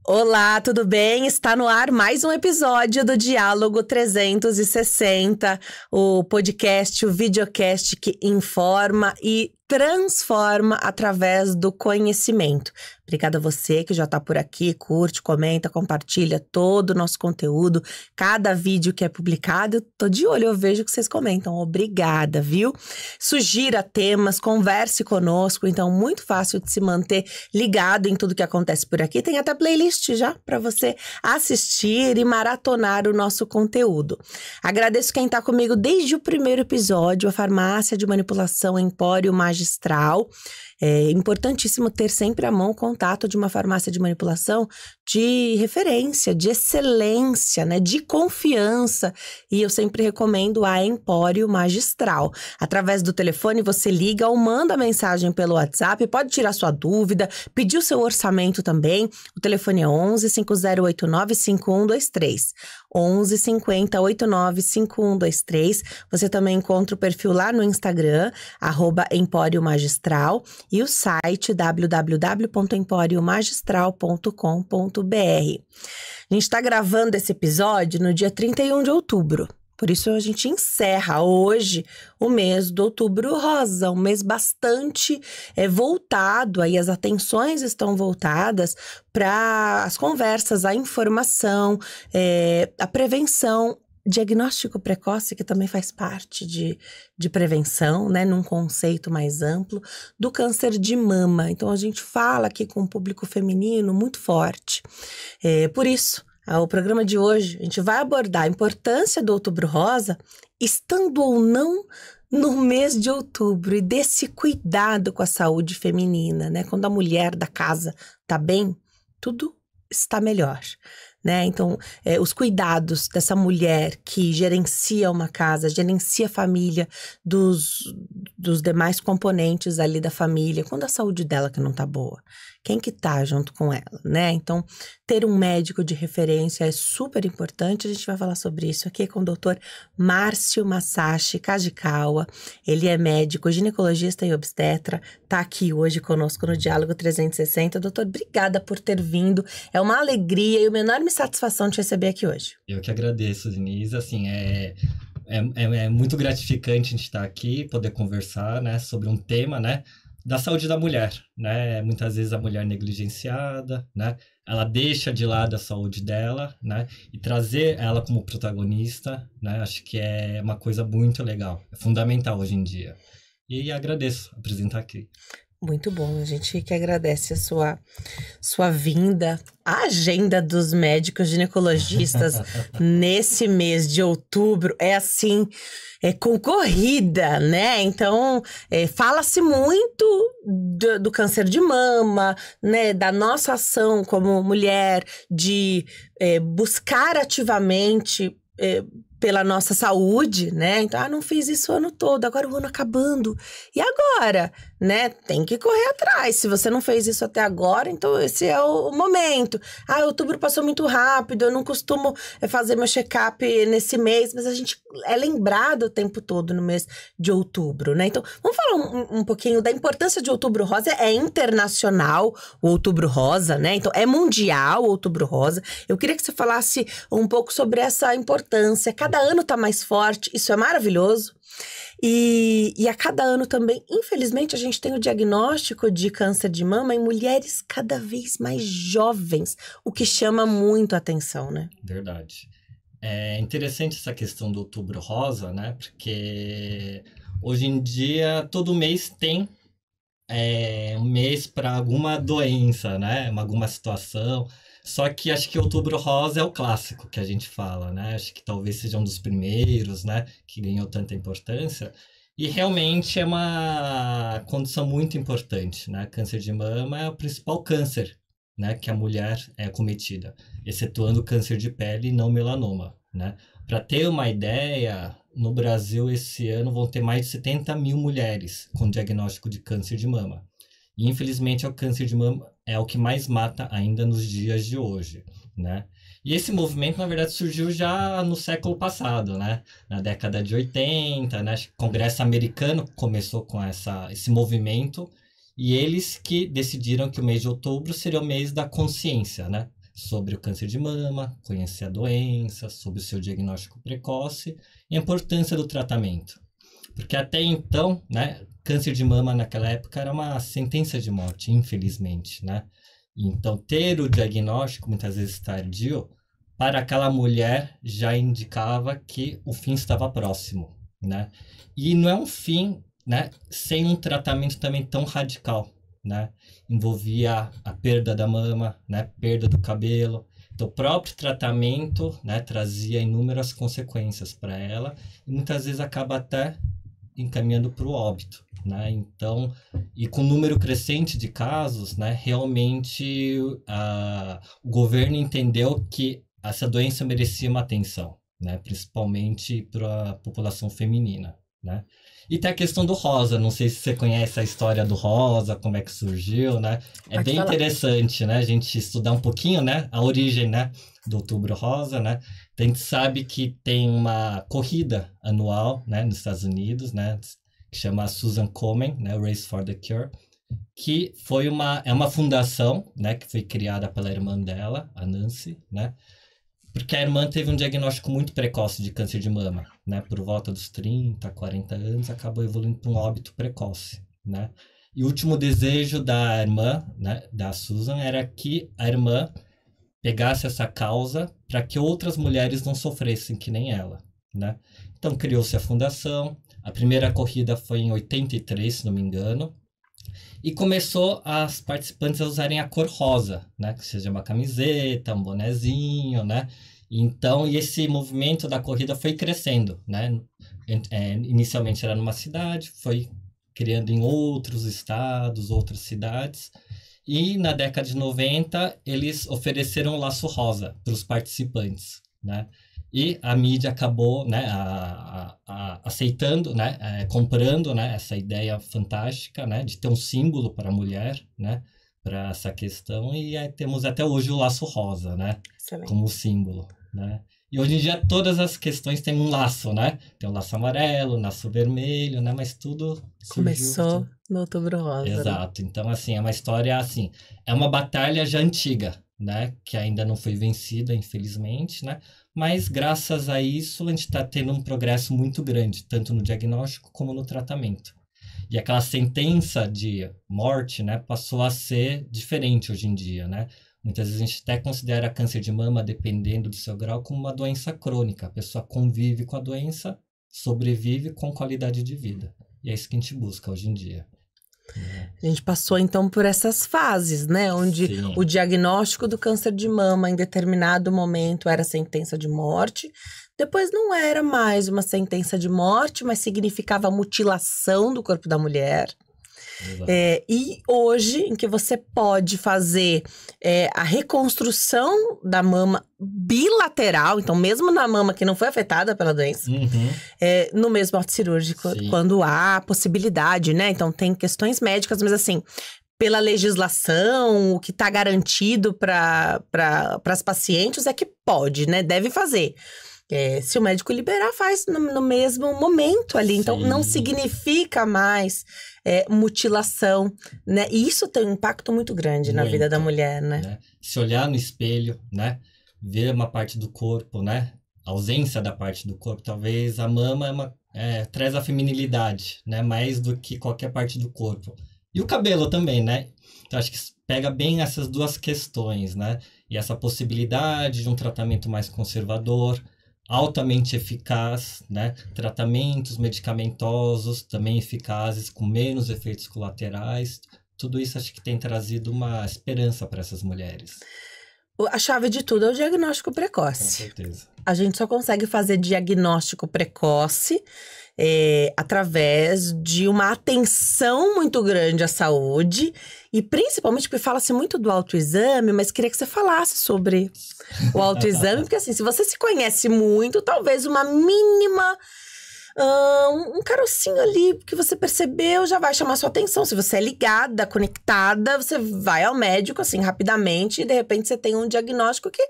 Olá, tudo bem? Está no ar mais um episódio do Diálogo 360, o podcast, o videocast que informa e transforma através do conhecimento. Obrigada a você que já está por aqui, curte, comenta, compartilha todo o nosso conteúdo, cada vídeo que é publicado, eu tô de olho, eu vejo que vocês comentam. Obrigada, viu? Sugira temas, converse conosco, então muito fácil de se manter ligado em tudo que acontece por aqui. Tem até playlist já para você assistir e maratonar o nosso conteúdo. Agradeço quem está comigo desde o primeiro episódio, a Farmácia de Manipulação Empório Magistral. É importantíssimo ter sempre à mão o contato de uma farmácia de manipulação de referência, de excelência, né, de confiança. E eu sempre recomendo a Empório Magistral. Através do telefone você liga ou manda mensagem pelo WhatsApp, pode tirar sua dúvida, pedir o seu orçamento também. O telefone é 11 5089 5123. 11 50 89 5123. Você também encontra o perfil lá no Instagram, @Empório Magistral, e o site www.emporiomagistral.com.br. A gente está gravando esse episódio no dia 31 de outubro. Por isso a gente encerra hoje o mês do Outubro Rosa, um mês bastante voltado, aí as atenções estão voltadas para as conversas, a informação, a prevenção, diagnóstico precoce, que também faz parte de prevenção, né, num conceito mais amplo, do câncer de mama. Então a gente fala aqui com o público feminino muito forte. Por isso, o programa de hoje, a gente vai abordar a importância do Outubro Rosa, estando ou não no mês de outubro, e desse cuidado com a saúde feminina, né? Quando a mulher da casa tá bem, tudo está melhor, né? Então, os cuidados dessa mulher que gerencia uma casa, gerencia a família, dos demais componentes ali da família, quando a saúde dela que não tá boa, quem que tá junto com ela, né? Então, ter um médico de referência é super importante. A gente vai falar sobre isso aqui com o Dr. Márcio Masashi Kajikawa. Ele é médico, ginecologista e obstetra, tá aqui hoje conosco no Diálogo 360. Doutor, obrigada por ter vindo. É uma alegria e uma enorme satisfação te receber aqui hoje. Eu que agradeço, Denise. Assim, é muito gratificante a gente estar aqui, poder conversar, né, sobre um tema, né, da saúde da mulher, né? Muitas vezes a mulher negligenciada, né? Ela deixa de lado a saúde dela, né? E trazer ela como protagonista, né? Acho que é uma coisa muito legal, é fundamental hoje em dia. E agradeço apresentar aqui. Muito bom, a gente que agradece a sua vinda. A agenda dos médicos ginecologistas nesse mês de outubro é assim, concorrida, né? Então, fala-se muito do câncer de mama, né? Da nossa ação como mulher de buscar ativamente pela nossa saúde, né? Então, não fiz isso o ano todo, agora o ano acabando. E agora, né? Tem que correr atrás. Se você não fez isso até agora, então esse é o momento. Outubro passou muito rápido, eu não costumo fazer meu check-up nesse mês, mas a gente é lembrado o tempo todo no mês de outubro, né? Então, vamos falar um pouquinho da importância de Outubro Rosa. É internacional o Outubro Rosa, né? Então, é mundial o Outubro Rosa. Eu queria que você falasse um pouco sobre essa importância. Cada ano tá mais forte, isso é maravilhoso. E a cada ano também, infelizmente, a gente tem o diagnóstico de câncer de mama em mulheres cada vez mais jovens, o que chama muito a atenção, né? Verdade. É interessante essa questão do Outubro Rosa, né? Porque hoje em dia, todo mês tem um mês para alguma doença, né? Alguma situação. Só que acho que Outubro Rosa é o clássico que a gente fala, né? Acho que talvez seja um dos primeiros, né? Que ganhou tanta importância. E realmente é uma condição muito importante, né? Câncer de mama é o principal câncer, né? Que a mulher é acometida, excetuando o câncer de pele e não melanoma, né? Para ter uma ideia, no Brasil esse ano vão ter mais de 70 mil mulheres com diagnóstico de câncer de mama. E infelizmente o câncer de mama é o que mais mata ainda nos dias de hoje, né? E esse movimento, na verdade, surgiu já no século passado, né? Na década de 80, né? O Congresso americano começou com esse movimento E eles que decidiram que o mês de outubro seria o mês da consciência, né? Sobre o câncer de mama, conhecer a doença, sobre o seu diagnóstico precoce e a importância do tratamento. Porque até então, né, câncer de mama naquela época era uma sentença de morte, infelizmente, né? Então, ter o diagnóstico, muitas vezes tardio, para aquela mulher já indicava que o fim estava próximo, né? E não é um fim, né, sem um tratamento também tão radical, né? Envolvia a perda da mama, né, perda do cabelo. Então, o próprio tratamento, né, trazia inúmeras consequências para ela e muitas vezes acaba até encaminhando para o óbito, né? Então, e com o número crescente de casos, né, realmente o governo entendeu que essa doença merecia uma atenção, né, principalmente para a população feminina, né? E tem a questão do rosa, não sei se você conhece a história do rosa, como é que surgiu, né? É bem interessante, né, a gente estudar um pouquinho, né, a origem, né, do Outubro Rosa, né? A gente sabe que tem uma corrida anual, né, nos Estados Unidos, né, que chama Susan Komen, né, Race for the Cure, que é uma fundação, né, que foi criada pela irmã dela, a Nancy, né? Porque a irmã teve um diagnóstico muito precoce de câncer de mama, né? Por volta dos 30, 40 anos, acabou evoluindo para um óbito precoce, né? E o último desejo da irmã, né, da Susan, era que a irmã pegasse essa causa para que outras mulheres não sofressem que nem ela, né? Então, criou-se a fundação. A primeira corrida foi em 83, se não me engano. E começou as participantes a usarem a cor rosa, né? Que seja uma camiseta, um bonezinho, né? Então, e esse movimento da corrida foi crescendo, né? Inicialmente era numa cidade, foi criando em outros estados, outras cidades. E na década de 90, eles ofereceram o laço rosa para os participantes, né? E a mídia acabou, né, aceitando, né, comprando, né, essa ideia fantástica, né, de ter um símbolo para a mulher, né, para essa questão. E aí temos até hoje o laço rosa, né, Excelente. como símbolo, né. E hoje em dia todas as questões têm um laço, né? Tem o laço amarelo, o laço vermelho, né? Mas tudo começou no Outubro Rosa. Exato. Né? Então, assim, é uma história, assim, é uma batalha já antiga, né? Que ainda não foi vencida, infelizmente, né? Mas, graças a isso, a gente está tendo um progresso muito grande, tanto no diagnóstico como no tratamento. E aquela sentença de morte, né? Passou a ser diferente hoje em dia, né? Muitas vezes a gente até considera câncer de mama, dependendo do seu grau, como uma doença crônica. A pessoa convive com a doença, sobrevive com qualidade de vida. E é isso que a gente busca hoje em dia. A gente passou, então, por essas fases, né? Onde Sim. o diagnóstico do câncer de mama, em determinado momento, era sentença de morte. Depois não era mais uma sentença de morte, mas significava mutilação do corpo da mulher. E hoje, em que você pode fazer a reconstrução da mama bilateral, então mesmo na mama que não foi afetada pela doença, no mesmo ato cirúrgico, Sim. quando há possibilidade, né? Então tem questões médicas, mas assim, pela legislação, o que está garantido para as pacientes é que pode, né? Deve fazer. Se o médico liberar, faz no mesmo momento ali. Então, Sim. não significa mais mutilação, né? E isso tem um impacto muito grande na vida da mulher, né? Se olhar no espelho, né? Ver uma parte do corpo, né? A ausência da parte do corpo. Talvez a mama traz a feminilidade, né? Mais do que qualquer parte do corpo. E o cabelo também, né? Então, acho que pega bem essas duas questões, né? E essa possibilidade de um tratamento mais conservador, altamente eficaz, né? Tratamentos medicamentosos também eficazes, com menos efeitos colaterais. Tudo isso acho que tem trazido uma esperança para essas mulheres. A chave de tudo é o diagnóstico precoce. Com certeza. A gente só consegue fazer diagnóstico precoce através de uma atenção muito grande à saúde. E principalmente porque fala-se muito do autoexame, mas queria que você falasse sobre o autoexame. Porque assim, se você se conhece muito, talvez uma mínima... um carocinho ali que você percebeu já vai chamar sua atenção. Se você é ligada, conectada, você vai ao médico assim rapidamente e de repente você tem um diagnóstico que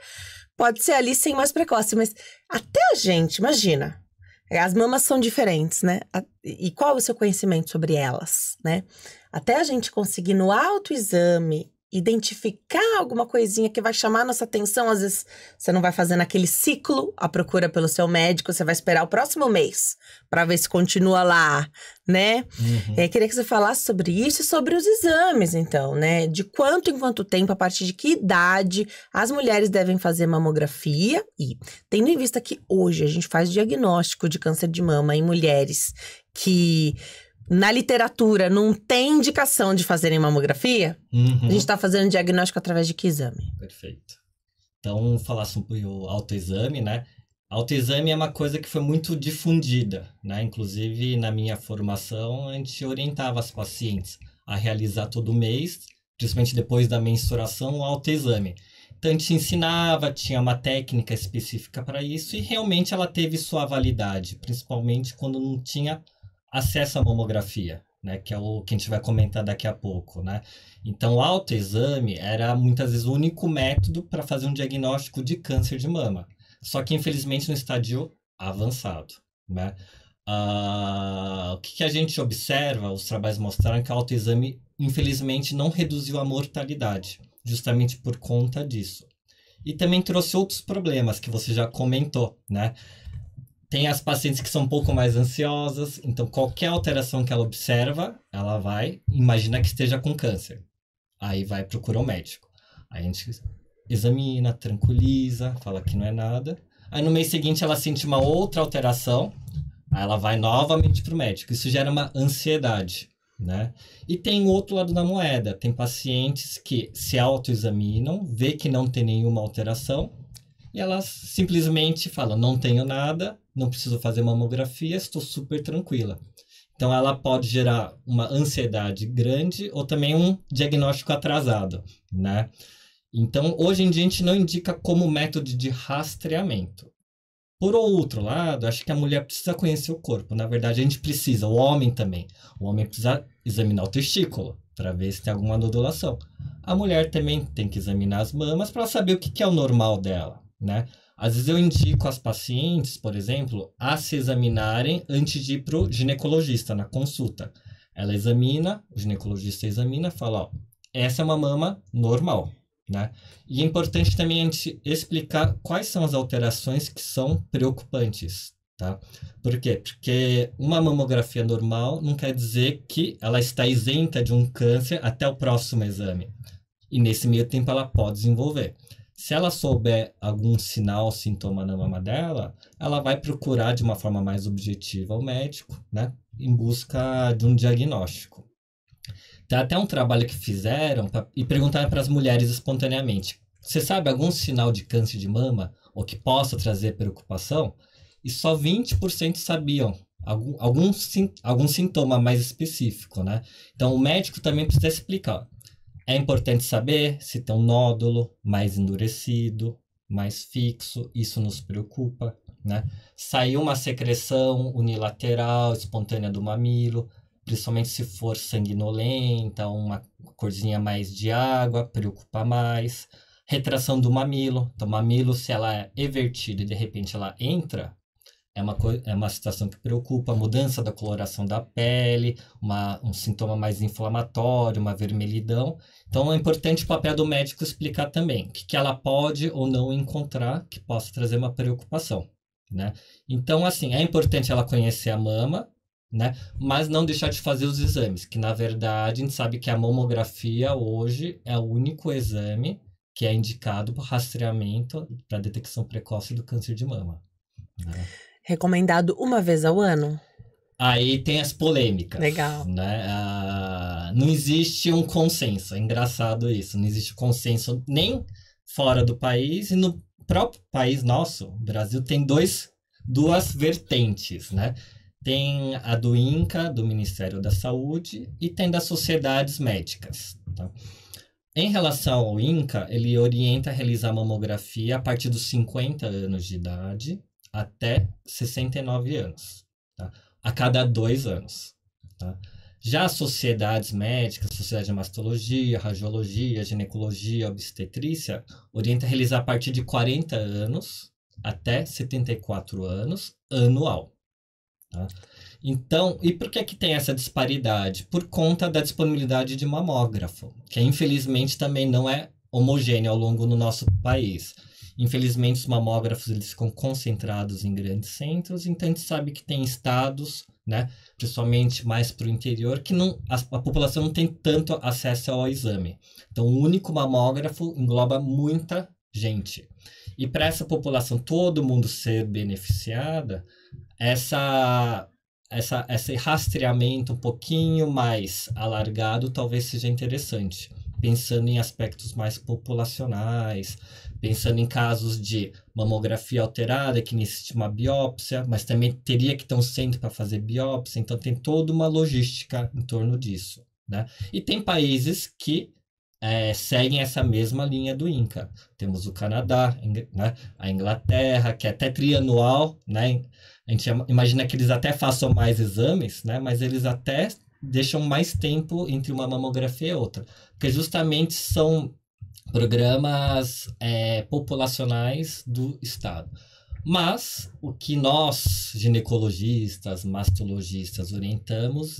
pode ser ali sem mais precoce. Mas até a gente, imagina, As mamas são diferentes, né? E qual é o seu conhecimento sobre elas, né? Até a gente conseguir no autoexame identificar alguma coisinha que vai chamar a nossa atenção, às vezes você não vai fazendo aquele ciclo, a procura pelo seu médico, você vai esperar o próximo mês para ver se continua lá, né? Queria que você falasse sobre isso e sobre os exames, então, né? De quanto em quanto tempo, a partir de que idade as mulheres devem fazer mamografia e tendo em vista que hoje a gente faz diagnóstico de câncer de mama em mulheres que na literatura não tem indicação de fazerem mamografia, a gente está fazendo diagnóstico através de que exame? Perfeito. Então, falar sobre o autoexame, né? Autoexame é uma coisa que foi muito difundida, né? Inclusive, na minha formação, a gente orientava as pacientes a realizar todo mês, principalmente depois da menstruação, o autoexame. Então, a gente ensinava, tinha uma técnica específica para isso e realmente ela teve sua validade, principalmente quando não tinha acesso à mamografia, né, que é o que a gente vai comentar daqui a pouco, né? Então, o autoexame era muitas vezes o único método para fazer um diagnóstico de câncer de mama. Só que, infelizmente, no estágio avançado, né? O que a gente observa, os trabalhos mostraram que o autoexame, infelizmente, não reduziu a mortalidade, justamente por conta disso. E também trouxe outros problemas que você já comentou, né? Tem as pacientes que são um pouco mais ansiosas, então qualquer alteração que ela observa, ela vai, imagina que esteja com câncer. Aí vai procurar o médico. Aí a gente examina, tranquiliza, fala que não é nada. Aí no mês seguinte ela sente uma outra alteração, aí ela vai novamente para o médico. Isso gera uma ansiedade, né? E tem o outro lado da moeda. Tem pacientes que se autoexaminam, vê que não tem nenhuma alteração, e elas simplesmente falam, não tenho nada, não preciso fazer mamografia, estou super tranquila. Então, ela pode gerar uma ansiedade grande ou também um diagnóstico atrasado, né? Então, hoje em dia, a gente não indica como método de rastreamento. Por outro lado, acho que a mulher precisa conhecer o corpo. Na verdade, a gente precisa, o homem também. O homem precisa examinar o testículo para ver se tem alguma nodulação. A mulher também tem que examinar as mamas para saber o que é o normal dela, né? Às vezes eu indico as pacientes, por exemplo, a se examinarem antes de ir para o ginecologista na consulta. Ela examina, o ginecologista examina, fala, ó, essa é uma mama normal, né? E é importante também a gente explicar quais são as alterações que são preocupantes, tá? Por quê? Porque uma mamografia normal não quer dizer que ela está isenta de um câncer até o próximo exame. E nesse meio tempo ela pode desenvolver. Se ela souber algum sinal, sintoma na mama dela, ela vai procurar de uma forma mais objetiva o médico, né? Em busca de um diagnóstico. Tem até um trabalho que fizeram e perguntaram para as mulheres espontaneamente: você sabe algum sinal de câncer de mama ou que possa trazer preocupação? E só 20% sabiam algum sintoma mais específico, né? Então, o médico também precisa explicar. É importante saber se tem um nódulo mais endurecido, mais fixo, isso nos preocupa, né? Saiu uma secreção unilateral, espontânea do mamilo, principalmente se for sanguinolenta, uma corzinha mais de água, preocupa mais. Retração do mamilo, então mamilo, se ela é evertida e de repente ela entra, é uma situação que preocupa. A mudança da coloração da pele, um sintoma mais inflamatório, uma vermelhidão. Então, é importante o papel do médico explicar também o que ela pode ou não encontrar que possa trazer uma preocupação, né? Então, assim, é importante ela conhecer a mama, né? Mas não deixar de fazer os exames, que na verdade a gente sabe que a mamografia hoje é o único exame que é indicado para rastreamento, para detecção precoce do câncer de mama, né? Recomendado uma vez ao ano? Aí tem as polêmicas. Legal. Né? Não existe um consenso. É engraçado isso. Não existe consenso nem fora do país e no próprio país nosso, o Brasil, tem duas vertentes, né? Tem a do INCA, do Ministério da Saúde, e tem das sociedades médicas, tá? Em relação ao INCA, ele orienta a realizar mamografia a partir dos 50 anos de idade até 69 anos, tá? A cada 2 anos. Tá? Já as sociedades médicas, sociedade de mastologia, radiologia, ginecologia, obstetrícia, orienta a realizar a partir de 40 anos até 74 anos, anual. Tá? Então, e por que tem essa disparidade? Por conta da disponibilidade de mamógrafo, que infelizmente também não é homogêneo ao longo do nosso país. Infelizmente, os mamógrafos eles ficam concentrados em grandes centros, então a gente sabe que tem estados, né, principalmente mais para o interior, que a população não tem tanto acesso ao exame. Então, o único mamógrafo engloba muita gente. E para essa população, todo mundo ser beneficiada, esse rastreamento um pouquinho mais alargado talvez seja interessante, pensando em aspectos mais populacionais, pensando em casos de mamografia alterada, que necessita uma biópsia, mas também teria que ter um centro para fazer biópsia, então tem toda uma logística em torno disso, né? E tem países que seguem essa mesma linha do INCA. Temos o Canadá, né? A Inglaterra, que é até trianual, né? A gente imagina que eles até façam mais exames, né? Mas eles até deixam mais tempo entre uma mamografia e outra. Porque justamente são programas populacionais do Estado. Mas o que nós, ginecologistas, mastologistas, orientamos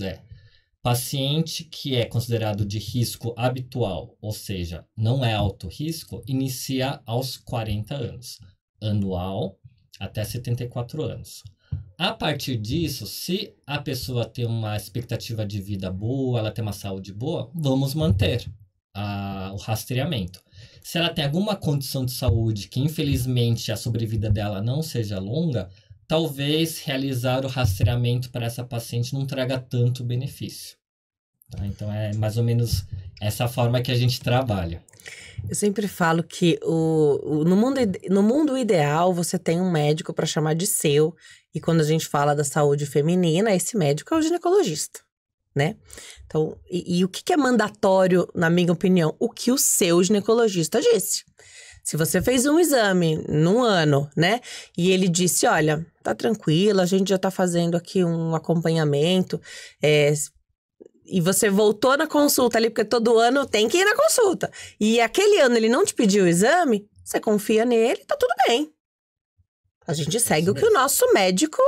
paciente que é considerado de risco habitual, ou seja, não é alto risco, inicia aos 40 anos. Anual, até 74 anos. A partir disso, se a pessoa tem uma expectativa de vida boa, ela tem uma saúde boa, vamos manter o rastreamento. Se ela tem alguma condição de saúde que, infelizmente, a sobrevida dela não seja longa, talvez realizar o rastreamento para essa paciente não traga tanto benefício. Tá? Então, é mais ou menos essa forma que a gente trabalha. Eu sempre falo que no mundo ideal, você tem um médico para chamar de seu. E quando a gente fala da saúde feminina, esse médico é o ginecologista, né? Então, e o que é mandatório, na minha opinião? O que o seu ginecologista disse. Se você fez um exame num ano, né? E ele disse, olha, tá tranquilo, a gente já tá fazendo aqui um acompanhamento, e você voltou na consulta ali, porque todo ano tem que ir na consulta. E aquele ano ele não te pediu o exame, você confia nele, tá tudo bem. A gente segue o que o nosso médico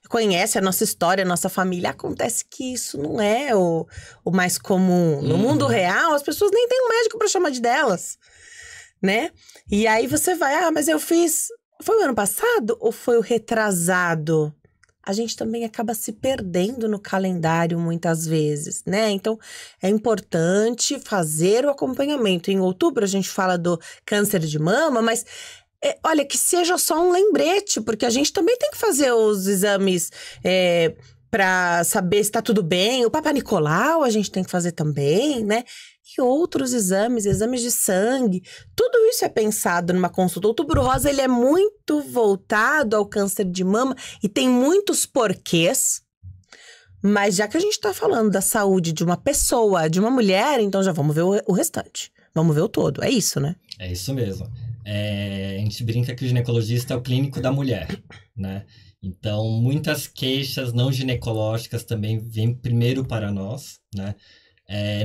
conhece, a nossa história, a nossa família. Acontece que isso não é o mais comum. No mundo real, as pessoas nem têm um médico para chamar de delas, né? E aí você vai, mas eu fiz... Foi o ano passado ou foi o retrasado? A gente também acaba se perdendo no calendário muitas vezes, né? Então, é importante fazer o acompanhamento. Em outubro, a gente fala do câncer de mama, mas... olha, que seja só um lembrete, porque a gente também tem que fazer os exames para saber se tá tudo bem. O Papa Nicolau a gente tem que fazer também, né? E outros exames de sangue. Tudo isso é pensado numa consulta. O Outubro Rosa, ele é muito voltado ao câncer de mama e tem muitos porquês. Mas já que a gente tá falando da saúde de uma pessoa, de uma mulher, então já vamos ver o restante. Vamos ver o todo. É isso, né? É isso mesmo. A gente brinca que o ginecologista é o clínico da mulher, né? Então, muitas queixas não ginecológicas também vêm primeiro para nós, né?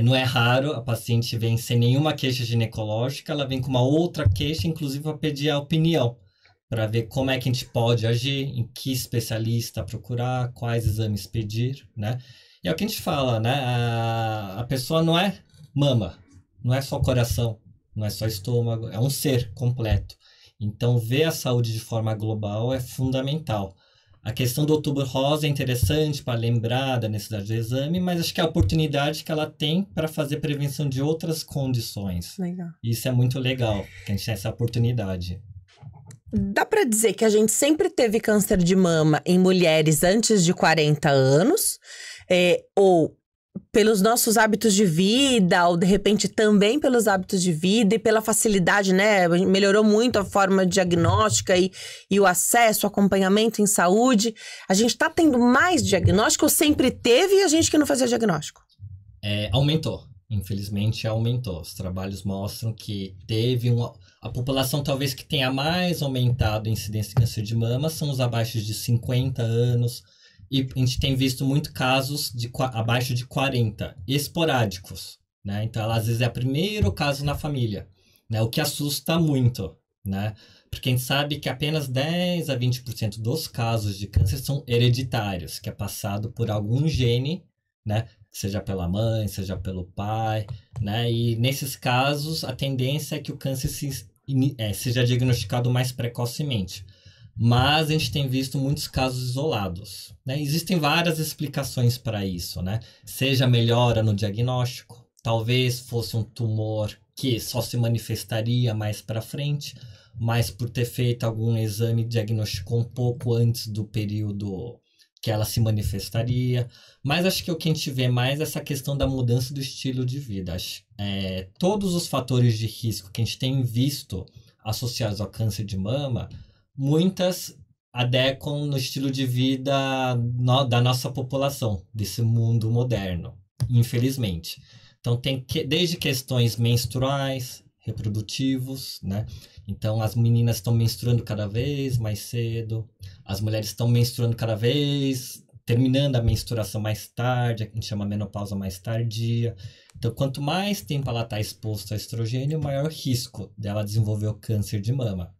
Não é raro a paciente vem sem nenhuma queixa ginecológica, ela vem com uma outra queixa, inclusive para pedir a opinião, para ver como é que a gente pode agir, em que especialista procurar, quais exames pedir, né? E é o que a gente fala, né? A pessoa não é mama, não é só coração, não é só estômago, é um ser completo. Então, ver a saúde de forma global é fundamental. A questão do Outubro Rosa é interessante para lembrar da necessidade do exame, mas acho que é a oportunidade que ela tem para fazer prevenção de outras condições. Legal. Isso é muito legal, que a gente tem essa oportunidade. Dá para dizer que a gente sempre teve câncer de mama em mulheres antes de 40 anos, ou pelos nossos hábitos de vida, ou de repente também pelos hábitos de vida e pela facilidade, né? Melhorou muito a forma diagnóstica e o acesso, o acompanhamento em saúde. A gente tá tendo mais diagnóstico ou sempre teve e a gente que não fazia diagnóstico? Aumentou. Infelizmente, aumentou. Os trabalhos mostram que teve a população talvez que tenha mais aumentado a incidência de câncer de mama são os abaixo de 50 anos. E a gente tem visto muito casos abaixo de 40, esporádicos, né? Então, às vezes é o primeiro caso na família, né? O que assusta muito, né? Porque a gente sabe que apenas 10 a 20% dos casos de câncer são hereditários, que é passado por algum gene, né? Seja pela mãe, seja pelo pai, né? E nesses casos, a tendência é que o câncer seja diagnosticado mais precocemente. Mas a gente tem visto muitos casos isolados, né? Existem várias explicações para isso, né? Seja melhora no diagnóstico, talvez fosse um tumor que só se manifestaria mais para frente, mas por ter feito algum exame diagnosticou um pouco antes do período que ela se manifestaria. Mas acho que o que a gente vê mais é essa questão da mudança do estilo de vida. Todos os fatores de risco que a gente tem visto associados ao câncer de mama, muitas adequam no estilo de vida da nossa população, desse mundo moderno, infelizmente. Então, tem desde questões menstruais, reprodutivos, né? Então, as meninas estão menstruando cada vez mais cedo, as mulheres estão menstruando cada vez, terminando a menstruação mais tarde, a gente chama menopausa mais tardia. Então, quanto mais tempo ela está exposta a estrogênio, maior risco dela desenvolver o câncer de mama.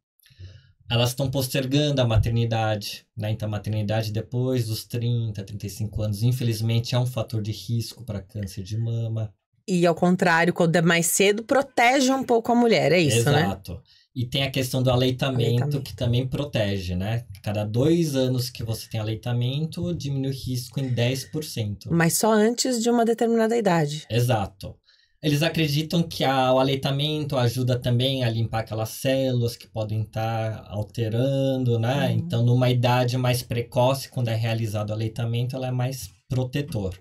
Elas estão postergando a maternidade, né? Então, a maternidade depois dos 30, 35 anos, infelizmente, é um fator de risco para câncer de mama. E ao contrário, quando é mais cedo, protege um pouco a mulher, é isso, né? Exato. E tem a questão do aleitamento, que também protege, né? Cada 2 anos que você tem aleitamento, diminui o risco em 10%. Mas só antes de uma determinada idade. Exato. Eles acreditam que o aleitamento ajuda também a limpar aquelas células que podem estar alterando, né? Então, numa idade mais precoce, quando é realizado o aleitamento, ela é mais protetor,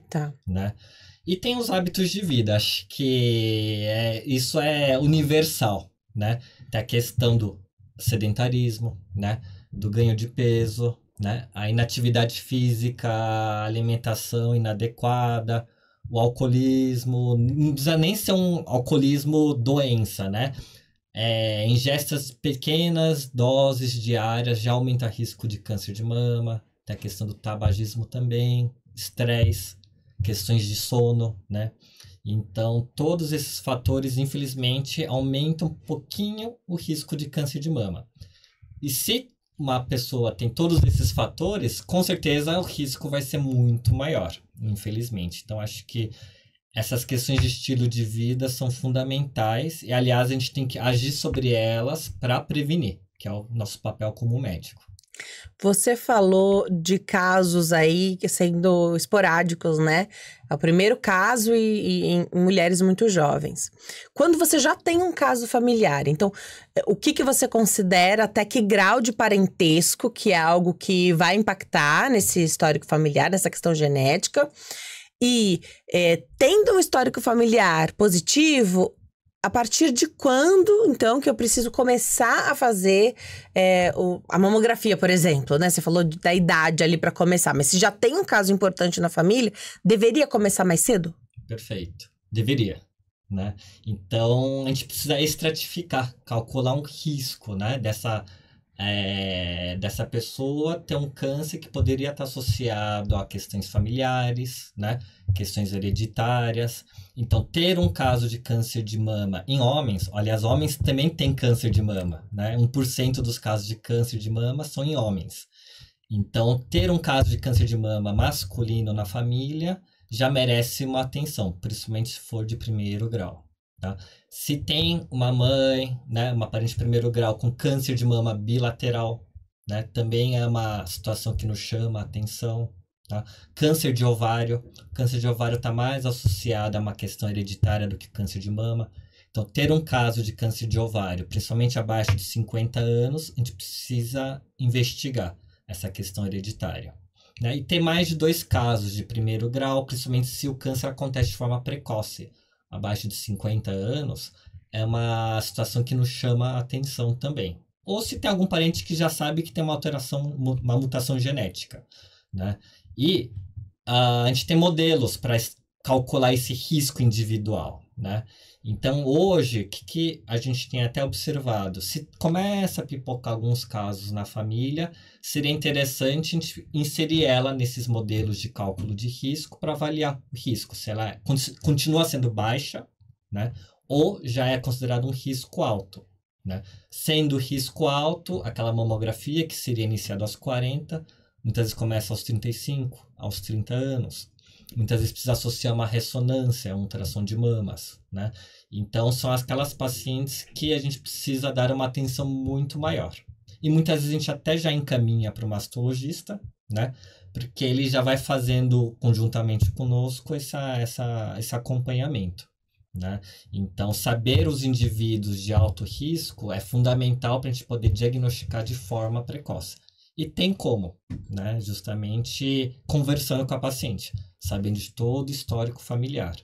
né? E tem os hábitos de vida, acho que isso é universal, né? Tem a questão do sedentarismo, né? Do ganho de peso, né? A inatividade física, a alimentação inadequada, o alcoolismo, não precisa nem ser um alcoolismo doença, né? Ingestas pequenas, doses diárias já aumenta o risco de câncer de mama, tem a questão do tabagismo também, estresse, questões de sono, né? Então, todos esses fatores, infelizmente, aumentam um pouquinho o risco de câncer de mama. E se uma pessoa tem todos esses fatores, com certeza o risco vai ser muito maior, infelizmente. Então, acho que essas questões de estilo de vida são fundamentais e, aliás, a gente tem que agir sobre elas para prevenir, que é o nosso papel como médico. Você falou de casos aí sendo esporádicos, né? É o primeiro caso e em mulheres muito jovens. Quando você já tem um caso familiar, então, o que você considera, até que grau de parentesco, que é algo que vai impactar nesse histórico familiar, nessa questão genética? E tendo um histórico familiar positivo, a partir de quando, então, que eu preciso começar a fazer a mamografia, por exemplo, né? Você falou da idade ali para começar, mas se já tem um caso importante na família, deveria começar mais cedo? Perfeito. Deveria, né? Então, a gente precisa estratificar, calcular um risco, né? Dessa pessoa ter um câncer que poderia estar associado a questões familiares, né? Questões hereditárias. Então, ter um caso de câncer de mama em homens, aliás, homens também têm câncer de mama, né? 1% dos casos de câncer de mama são em homens. Então, ter um caso de câncer de mama masculino na família já merece uma atenção, principalmente se for de primeiro grau. Tá? Se tem uma mãe, né, uma parente de primeiro grau com câncer de mama bilateral, né, também é uma situação que nos chama a atenção. Tá? Câncer de ovário está mais associado a uma questão hereditária do que câncer de mama. Então, ter um caso de câncer de ovário, principalmente abaixo de 50 anos, a gente precisa investigar essa questão hereditária. Né? E ter mais de 2 casos de primeiro grau, principalmente se o câncer acontece de forma precoce. Abaixo de 50 anos, é uma situação que nos chama a atenção também. Ou se tem algum parente que já sabe que tem uma alteração, uma mutação genética, né? E a gente tem modelos para calcular esse risco individual, né? Então, hoje, o que a gente tem até observado? Se começa a pipocar alguns casos na família, seria interessante a gente inserir ela nesses modelos de cálculo de risco para avaliar o risco, se ela continua sendo baixa, né? Ou já é considerado um risco alto. né? Sendo risco alto, aquela mamografia que seria iniciada aos 40, muitas vezes começa aos 35, aos 30 anos. Muitas vezes precisa associar uma ressonância, uma ultrassom de mamas, né? Então, são aquelas pacientes que a gente precisa dar uma atenção muito maior. E muitas vezes a gente até já encaminha para o mastologista, né? Porque ele já vai fazendo conjuntamente conosco esse acompanhamento, né? Então, saber os indivíduos de alto risco é fundamental para a gente poder diagnosticar de forma precoce. E tem como, né? Justamente conversando com a paciente, sabendo de todo o histórico familiar.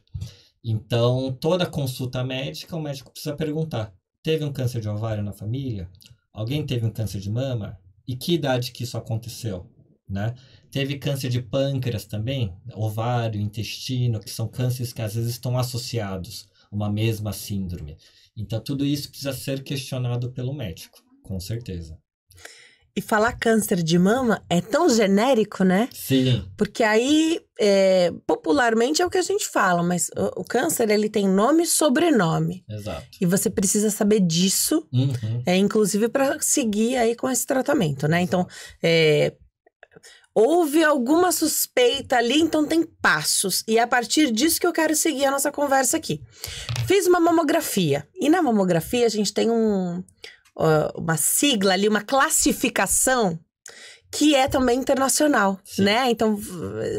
Então, toda consulta médica, o médico precisa perguntar: teve um câncer de ovário na família? Alguém teve um câncer de mama? E que idade que isso aconteceu, né? Teve câncer de pâncreas também, ovário, intestino, que são cânceres que às vezes estão associados a uma mesma síndrome. Então, tudo isso precisa ser questionado pelo médico, com certeza. E falar câncer de mama é tão genérico, né? Sim. Porque aí, popularmente é o que a gente fala, mas o câncer, ele tem nome e sobrenome. Exato. E você precisa saber disso, inclusive para seguir aí com esse tratamento, né? Então, houve alguma suspeita ali, então tem passos. E é a partir disso que eu quero seguir a nossa conversa aqui. Fiz uma mamografia. E na mamografia a gente tem uma sigla ali, uma classificação que é também internacional, né? Então,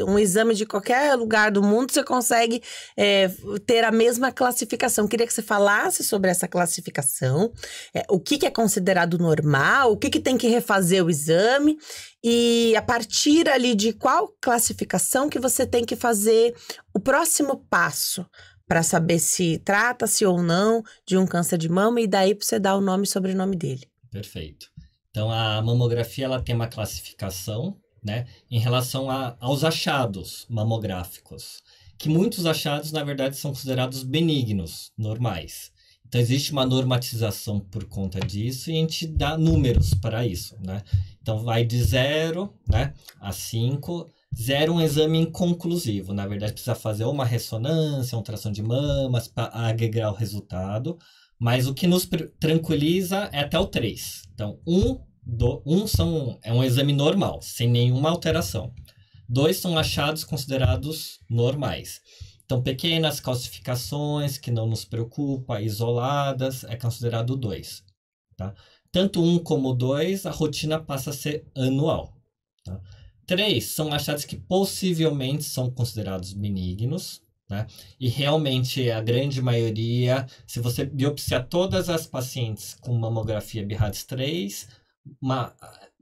um exame de qualquer lugar do mundo, você consegue ter a mesma classificação. Queria que você falasse sobre essa classificação, o que é considerado normal, o que tem que refazer o exame, e a partir ali de qual classificação que você tem que fazer o próximo passo para saber se trata-se ou não de um câncer de mama, e daí para você dar o nome e sobrenome dele. Perfeito. Então, a mamografia ela tem uma classificação, né, em relação aos achados mamográficos, que muitos achados, na verdade, são considerados benignos, normais. Então, existe uma normatização por conta disso e a gente dá números para isso, né? Então, vai de 0, né, a 5. 0 é um exame inconclusivo. Na verdade, precisa fazer uma ressonância, uma ultrassom de mamas para agregar o resultado. Mas o que nos tranquiliza é até o 3. Então, é um exame normal, sem nenhuma alteração. 2 são achados considerados normais. Então, pequenas calcificações que não nos preocupam, isoladas, é considerado 2. Tá? Tanto 1 como 2, a rotina passa a ser anual. Tá? 3 são achados que possivelmente são considerados benignos, né? E realmente a grande maioria, se você biopsiar todas as pacientes com mamografia BIRADS 3, uma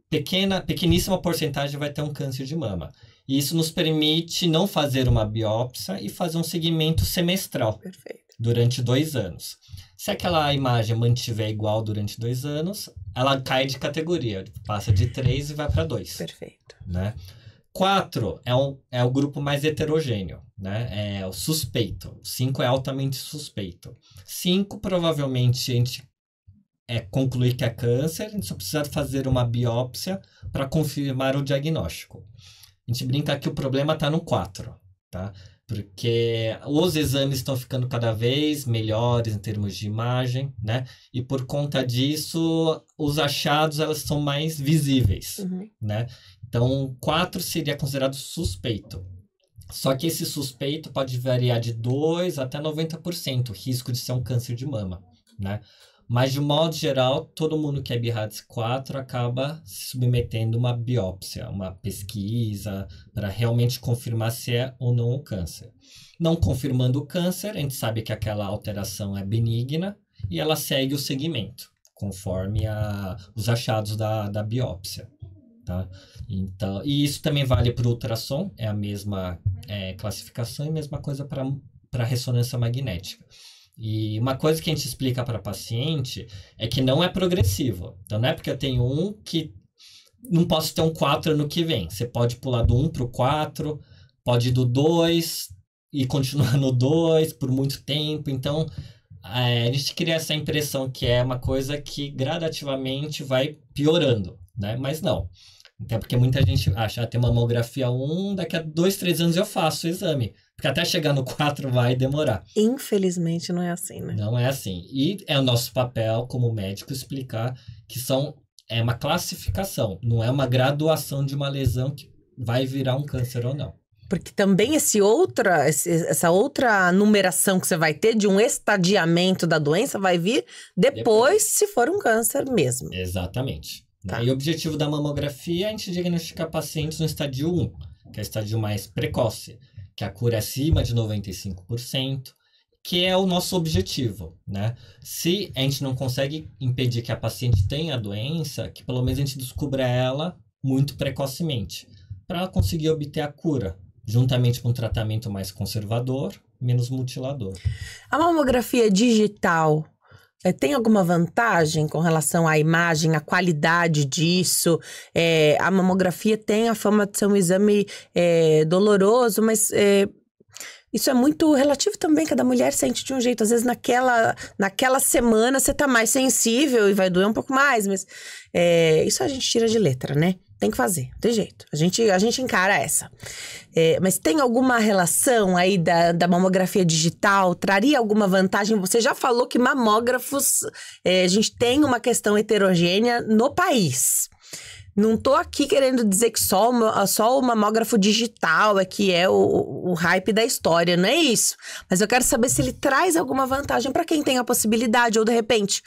pequeníssima porcentagem vai ter um câncer de mama. E isso nos permite não fazer uma biópsia e fazer um segmento semestral. Perfeito. Durante 2 anos. Se aquela imagem mantiver igual durante 2 anos, ela cai de categoria, passa de 3 e vai para 2. Perfeito. Né? 4 é o grupo mais heterogêneo, né? É o suspeito. 5 é altamente suspeito. 5, provavelmente, a gente concluir que é câncer, a gente só precisa fazer uma biópsia para confirmar o diagnóstico. A gente brinca que o problema está no 4, tá? Porque os exames estão ficando cada vez melhores em termos de imagem, né? E por conta disso, os achados elas são mais visíveis, né? Então, 4 seria considerado suspeito. Só que esse suspeito pode variar de 2% até 90% o risco de ser um câncer de mama, né? Mas, de modo geral, todo mundo que é BIRADS 4 acaba se submetendo a uma biópsia, uma pesquisa, para realmente confirmar se é ou não o câncer. Não confirmando o câncer, a gente sabe que aquela alteração é benigna e ela segue o segmento, conforme os achados da biópsia. Tá? Então, e isso também vale para o ultrassom, é a mesma classificação e a mesma coisa para a ressonância magnética. E uma coisa que a gente explica para paciente é que não é progressivo. Então, não é porque eu tenho um que não posso ter um 4 ano que vem. Você pode pular do 1 para o 4, pode ir do 2 e continuar no 2 por muito tempo. Então, a gente cria essa impressão que é uma coisa que gradativamente vai piorando, né? Mas não. Até porque muita gente acha, tem mamografia 1, daqui a 2, 3 anos eu faço o exame. Porque até chegar no 4 vai demorar. Infelizmente não é assim, né? Não é assim. E é o nosso papel como médico explicar que é uma classificação, não é uma graduação de uma lesão que vai virar um câncer ou não. Porque também essa outra numeração que você vai ter de um estadiamento da doença vai vir depois, se for um câncer mesmo. Exatamente. Tá. E o objetivo da mamografia é a gente diagnosticar pacientes no estádio 1, que é o estádio mais precoce, que a cura é acima de 95%, que é o nosso objetivo, né? Se a gente não consegue impedir que a paciente tenha a doença, que pelo menos a gente descubra ela muito precocemente, para conseguir obter a cura, juntamente com um tratamento mais conservador, menos mutilador. A mamografia digital tem alguma vantagem com relação à imagem, à qualidade disso? A mamografia tem a fama de ser um exame doloroso, mas isso é muito relativo também, cada mulher sente de um jeito. Às vezes naquela semana você tá mais sensível e vai doer um pouco mais, mas isso a gente tira de letra, né? Tem que fazer, não tem jeito. A gente encara essa. Mas tem alguma relação aí da mamografia digital? Traria alguma vantagem? Você já falou que mamógrafos, a gente tem uma questão heterogênea no país. Não tô aqui querendo dizer que só o mamógrafo digital é que é o hype da história, não é isso. Mas eu quero saber se ele traz alguma vantagem para quem tem a possibilidade, ou de repente,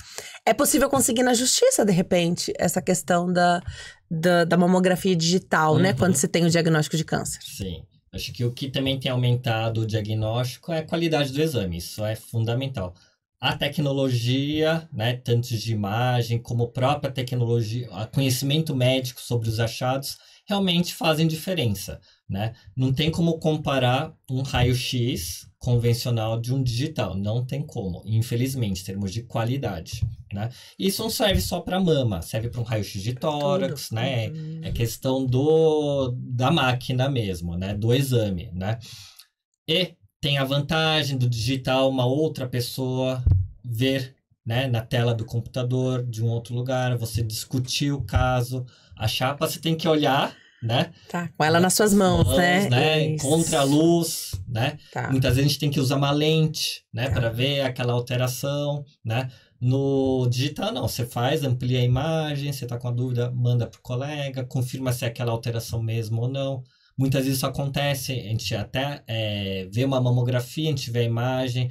é possível conseguir na justiça, de repente, essa questão da mamografia digital, né? Quando se tem o diagnóstico de câncer. Sim. Acho que o que também tem aumentado o diagnóstico é a qualidade do exame. Isso é fundamental. A tecnologia, né, tanto de imagem como a própria tecnologia, o conhecimento médico sobre os achados, realmente fazem diferença, né? Não tem como comparar um raio-x convencional de um digital, não tem como, infelizmente, em termos de qualidade, né? Isso não serve só para mama, serve para um raio-x de tórax, né? É questão da máquina mesmo, né? Do exame, né? E tem a vantagem do digital, uma outra pessoa ver, né, na tela do computador de um outro lugar, você discutir o caso. A chapa você tem que olhar, né? Tá, com ela nas suas mãos, né? Contra a luz, né? Tá. Muitas vezes a gente tem que usar uma lente, né, para ver aquela alteração, né? No digital, não. Você amplia a imagem, você tá com a dúvida, manda pro colega, confirma se é aquela alteração mesmo ou não. Muitas vezes isso acontece, a gente até vê uma mamografia, a gente vê a imagem,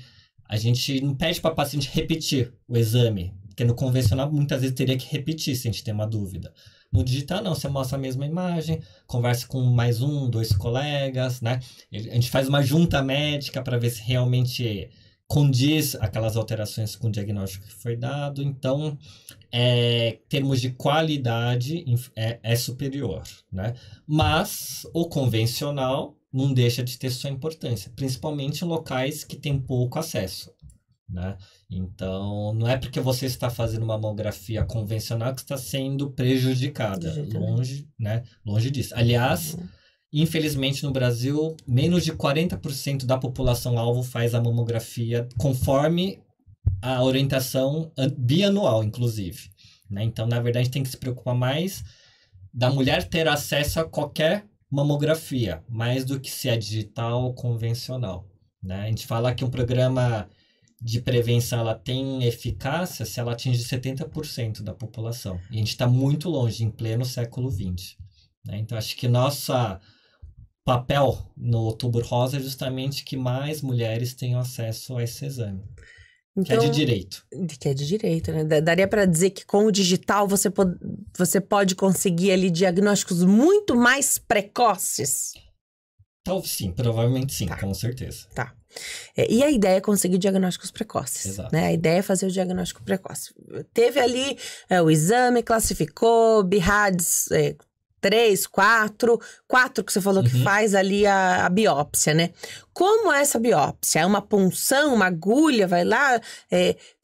a gente não pede para a paciente repetir o exame, porque no convencional muitas vezes teria que repetir se a gente tem uma dúvida. No digital não, você mostra a mesma imagem, conversa com mais 1, 2 colegas, né? A gente faz uma junta médica para ver se realmente condiz aquelas alterações com o diagnóstico que foi dado. Então, em termos de qualidade, é superior, né? Mas o convencional não deixa de ter sua importância, principalmente em locais que tem pouco acesso, né? Então, não é porque você está fazendo uma mamografia convencional que está sendo prejudicada. Longe, né? Longe disso. Aliás, infelizmente no Brasil, menos de 40% da população-alvo faz a mamografia conforme a orientação bianual, inclusive, né? Então, na verdade, tem que se preocupar mais da mulher ter acesso a qualquer mamografia, mais do que se é digital ou convencional, né? A gente fala que um programa de prevenção ela tem eficácia se ela atinge 70% da população. E a gente está muito longe, em pleno século XX, né? Então, acho que nosso papel no Outubro Rosa é justamente que mais mulheres tenham acesso a esse exame. Então, que é de direito. Que é de direito, né? Daria para dizer que com o digital você pode conseguir ali diagnósticos muito mais precoces? Sim, provavelmente sim, com certeza. Tá. E a ideia é conseguir diagnósticos precoces. Exato. Né? A ideia é fazer o diagnóstico precoce. Teve ali o exame, classificou, BIRADS 3, 4 que você falou que faz ali a biópsia, né? Como é essa biópsia? É uma punção, uma agulha, vai lá?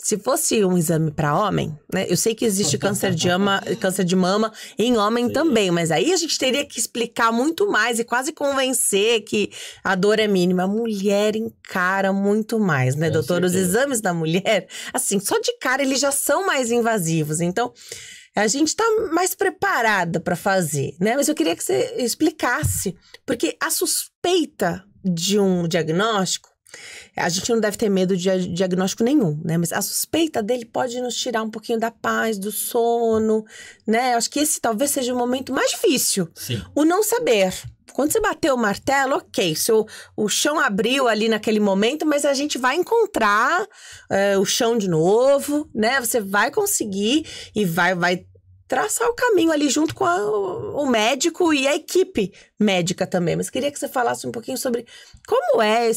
Se fosse um exame para homem, né? Eu sei que existe câncer de mama em homem também, mas aí a gente teria que explicar muito mais e quase convencer que a dor é mínima. A mulher encara muito mais, né, doutor? Os exames da mulher, assim, só de cara eles já são mais invasivos. Então, a gente tá mais preparada para fazer, né? Mas eu queria que você explicasse, porque a suspeita de um diagnóstico, a gente não deve ter medo de diagnóstico nenhum, né? Mas a suspeita dele pode nos tirar um pouquinho da paz, do sono, né? Eu acho que esse talvez seja o momento mais difícil. Sim. O não saber. Quando você bateu o martelo, ok, o chão abriu ali naquele momento, mas a gente vai encontrar o chão de novo, né? Você vai conseguir e vai traçar o caminho ali junto com o médico e a equipe médica também. Mas queria que você falasse um pouquinho sobre como é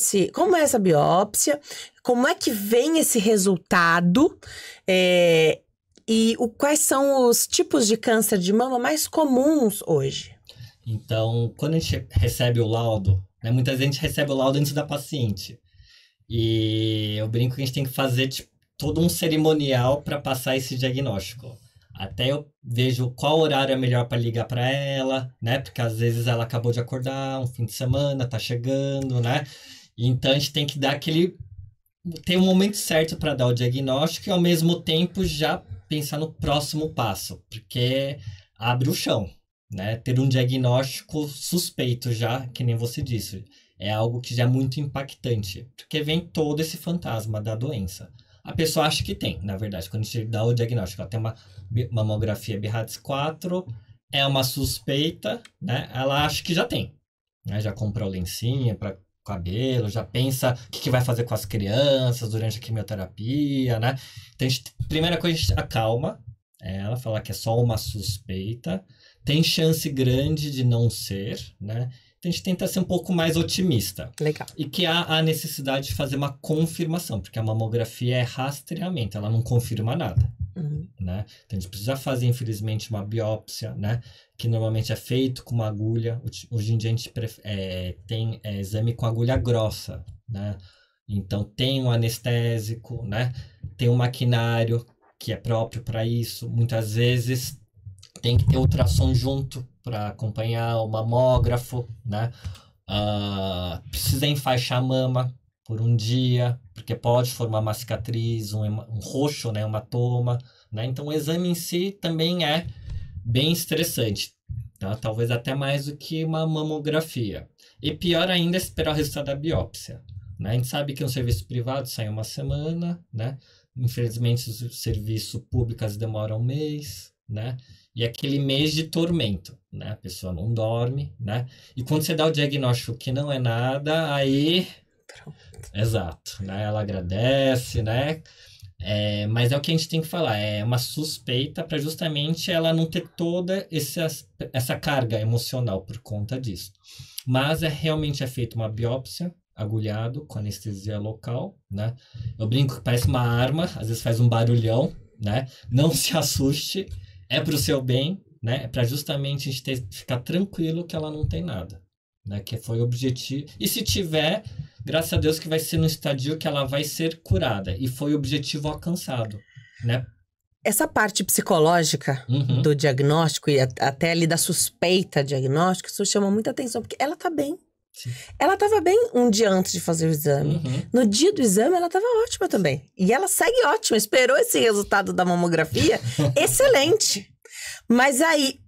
essa biópsia, como é que vem esse resultado e quais são os tipos de câncer de mama mais comuns hoje. Então, quando a gente recebe o laudo, né, muita gente recebe o laudo antes da paciente. E eu brinco que a gente tem que fazer todo um cerimonial para passar esse diagnóstico. Até eu vejo qual horário é melhor para ligar para ela, né? Porque às vezes ela acabou de acordar, um fim de semana, tá chegando, né? Então a gente tem que dar ter um momento certo para dar o diagnóstico e ao mesmo tempo já pensar no próximo passo, porque abre o chão, né? Ter um diagnóstico suspeito já, que nem você disse, é algo que já é muito impactante, porque vem todo esse fantasma da doença. A pessoa acha que tem, na verdade, quando a gente dá o diagnóstico, ela tem uma mamografia BRADS 4, é uma suspeita, né? Ela acha que já tem, né? Já comprou lencinha para cabelo, já pensa o que vai fazer com as crianças durante a quimioterapia, né? Então, primeira coisa, a gente acalma ela, fala que é só uma suspeita, tem chance grande de não ser, né? Então, a gente tenta ser um pouco mais otimista. Legal. E que há a necessidade de fazer uma confirmação, porque a mamografia é rastreamento, ela não confirma nada. Né? Então, a gente precisa fazer, infelizmente, uma biópsia, né? Que normalmente é feito com uma agulha. Hoje em dia, a gente tem exame com agulha grossa, né? Então, tem um anestésico, né? Tem um maquinário que é próprio para isso. Muitas vezes, tem que ter ultrassom junto para acompanhar o mamógrafo, né? Precisa enfaixar a mama por um dia, porque pode formar uma cicatriz, um roxo, né? Um hematoma, né? Então, o exame em si também é bem estressante, tá? Talvez até mais do que uma mamografia. E pior ainda é esperar o resultado da biópsia, né? A gente sabe que um serviço privado sai uma semana, né? Infelizmente, os serviços públicos demoram um mês, né? E aquele mês de tormento, né? A pessoa não dorme, né? E quando você dá o diagnóstico que não é nada, aí... Pronto. Exato, né? Ela agradece, né? Mas é o que a gente tem que falar, é uma suspeita para justamente ela não ter toda essa carga emocional por conta disso. Mas realmente é feita uma biópsia, agulhado, com anestesia local, né? Eu brinco que parece uma arma, às vezes faz um barulhão, né? Não se assuste, é para o seu bem, né? É para justamente a gente ficar tranquilo que ela não tem nada, né? Que foi o objetivo. E se tiver, graças a Deus que vai ser no estadio que ela vai ser curada. E foi o objetivo alcançado, né? Essa parte psicológica do diagnóstico e até ali da suspeita diagnóstica, isso chama muita atenção, porque ela tá bem. Sim. Ela estava bem um dia antes de fazer o exame. No dia do exame, ela estava ótima também. E ela segue ótima, esperou esse resultado da mamografia excelente. Mas aí,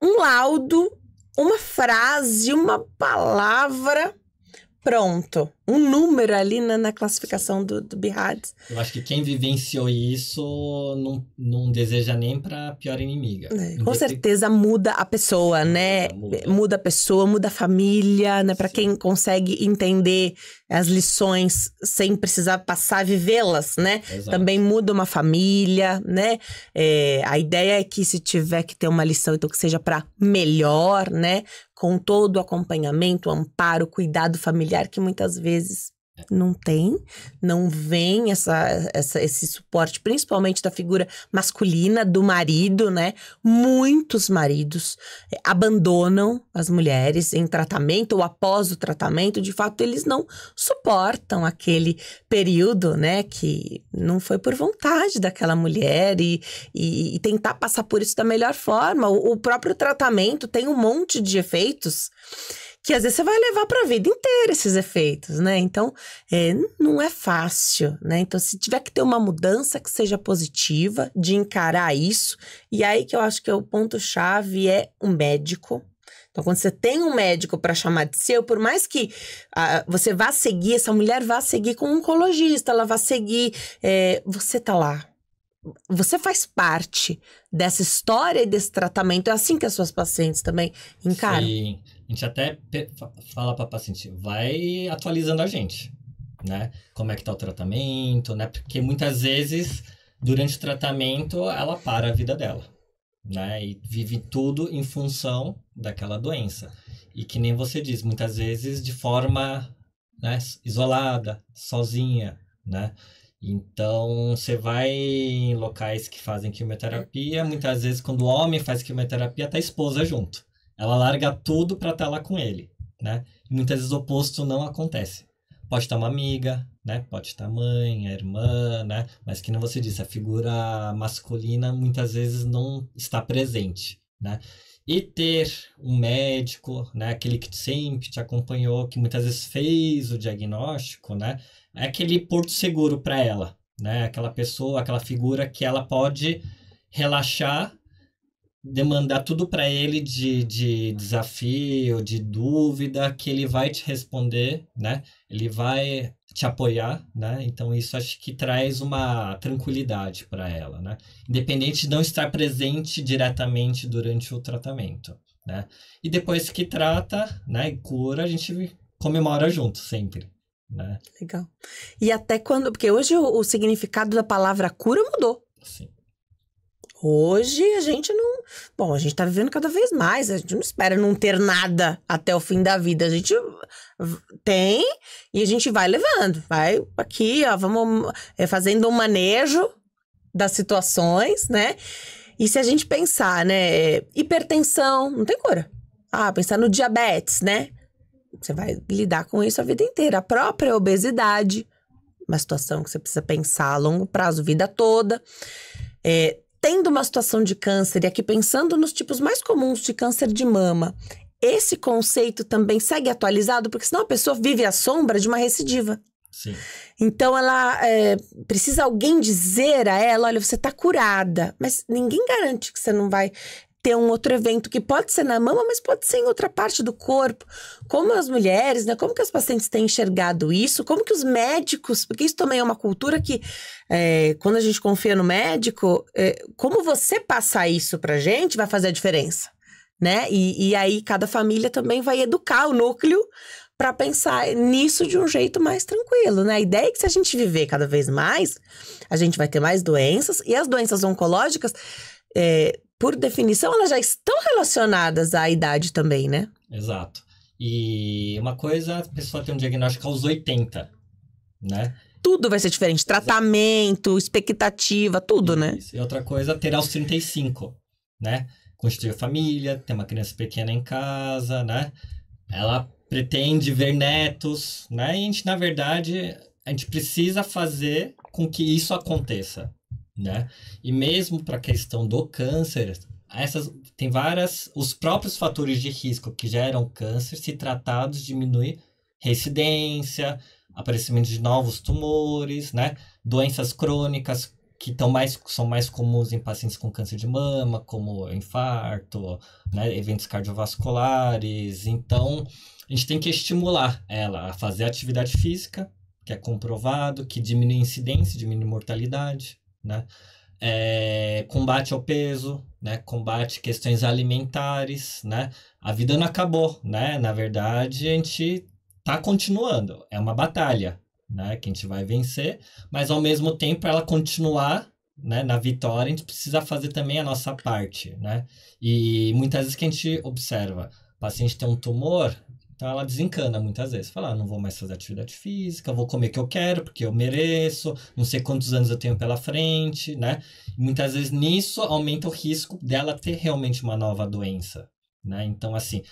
um laudo, uma frase, uma palavra, pronto. Um número ali na classificação do BRADS. Eu acho que quem vivenciou isso não deseja nem para pior inimiga. Com certeza muda a pessoa, né? Muda a pessoa, muda a família, né? Para quem consegue entender as lições sem precisar passar a vivê-las, né? Exato. Também muda uma família, né? A ideia é que se tiver que ter uma lição, então que seja para melhor, né? Com todo o acompanhamento, o amparo, o cuidado familiar que muitas vezes não vem esse suporte, principalmente da figura masculina, do marido, né? Muitos maridos abandonam as mulheres em tratamento ou após o tratamento. De fato, eles não suportam aquele período, né? Que não foi por vontade daquela mulher e tentar passar por isso da melhor forma. O próprio tratamento tem um monte de efeitos que às vezes você vai levar para a vida inteira esses efeitos, né? Então, não é fácil, né? Então, se tiver que ter uma mudança que seja positiva, de encarar isso, e aí que eu acho que o ponto-chave é um médico. Então, quando você tem um médico para chamar de seu, por mais que você vá seguir, essa mulher vá seguir com um oncologista, ela vá seguir, você tá lá. Você faz parte dessa história e desse tratamento. É assim que as suas pacientes também encaram? Sim, a gente até fala para a paciente, vai atualizando a gente, né? Como é que tá o tratamento, né? Porque muitas vezes, durante o tratamento, ela para a vida dela, né? E vive tudo em função daquela doença. E que nem você diz, muitas vezes de forma, né, isolada, sozinha, né? Então, você vai em locais que fazem quimioterapia, muitas vezes quando o homem faz quimioterapia, tá a esposa junto. Ela larga tudo para estar lá com ele, né? E muitas vezes o oposto não acontece. Pode estar uma amiga, né? Pode estar a mãe, a irmã, né? Mas que nem você disse, a figura masculina muitas vezes não está presente, né? E ter um médico, né? Aquele que sempre te acompanhou, que muitas vezes fez o diagnóstico, né? É aquele porto seguro para ela, né? Aquela pessoa, aquela figura que ela pode relaxar, demandar tudo para ele de desafio, de dúvida, que ele vai te responder, né? Ele vai te apoiar, né? Então isso acho que traz uma tranquilidade para ela, né? Independente de não estar presente diretamente durante o tratamento, né? E depois que trata, né, e cura, a gente comemora junto sempre, né? Legal. E até quando... Porque hoje o significado da palavra cura mudou. Sim. Hoje a gente não... Bom, a gente tá vivendo cada vez mais. A gente não espera não ter nada até o fim da vida. A gente tem e a gente vai levando. Vai aqui, ó, vamos fazendo um manejo das situações, né? E se a gente pensar, né? Hipertensão, não tem cura. Pensar no diabetes, né? Você vai lidar com isso a vida inteira. A própria obesidade, uma situação que você precisa pensar a longo prazo, vida toda. Tendo uma situação de câncer, e aqui pensando nos tipos mais comuns de câncer de mama, esse conceito também segue atualizado, porque senão a pessoa vive à sombra de uma recidiva. Sim. Então ela precisa alguém dizer a ela, olha, você está curada, mas ninguém garante que você não vai ter um outro evento que pode ser na mama, mas pode ser em outra parte do corpo. Como as mulheres, né? Como que as pacientes têm enxergado isso? Como que os médicos... Porque isso também é uma cultura que, quando a gente confia no médico, como você passar isso pra gente vai fazer a diferença, né? E aí cada família também vai educar o núcleo para pensar nisso de um jeito mais tranquilo, né? A ideia é que se a gente viver cada vez mais, a gente vai ter mais doenças, e as doenças oncológicas... por definição, elas já estão relacionadas à idade também, né? Exato. E uma coisa, a pessoa tem um diagnóstico aos 80, né? Tudo vai ser diferente. Tratamento, expectativa, tudo, Isso. né? E outra coisa, ter aos 35, né? Constituir família, ter uma criança pequena em casa, né? Ela pretende ver netos, né? E a gente, na verdade, a gente precisa fazer com que isso aconteça, né? E mesmo para a questão do câncer, tem os próprios fatores de risco que geram câncer, se tratados, diminui recidência, aparecimento de novos tumores, né? Doenças crônicas que são mais comuns em pacientes com câncer de mama, como infarto, né? Eventos cardiovasculares. Então, a gente tem que estimular ela a fazer atividade física, que é comprovado, que diminui incidência, diminui mortalidade, né? Combate ao peso, né? Combate questões alimentares, né? A vida não acabou, né? Na verdade, a gente tá continuando. É uma batalha, né? Que a gente vai vencer, mas ao mesmo tempo ela continuar, né? Na vitória, a gente precisa fazer também a nossa parte, né? E muitas vezes que a gente observa, o paciente tem um tumor, então ela desencana muitas vezes. Fala, não vou mais fazer atividade física, vou comer o que eu quero, porque eu mereço, não sei quantos anos eu tenho pela frente, né? E muitas vezes nisso aumenta o risco dela ter realmente uma nova doença, né? Então, assim,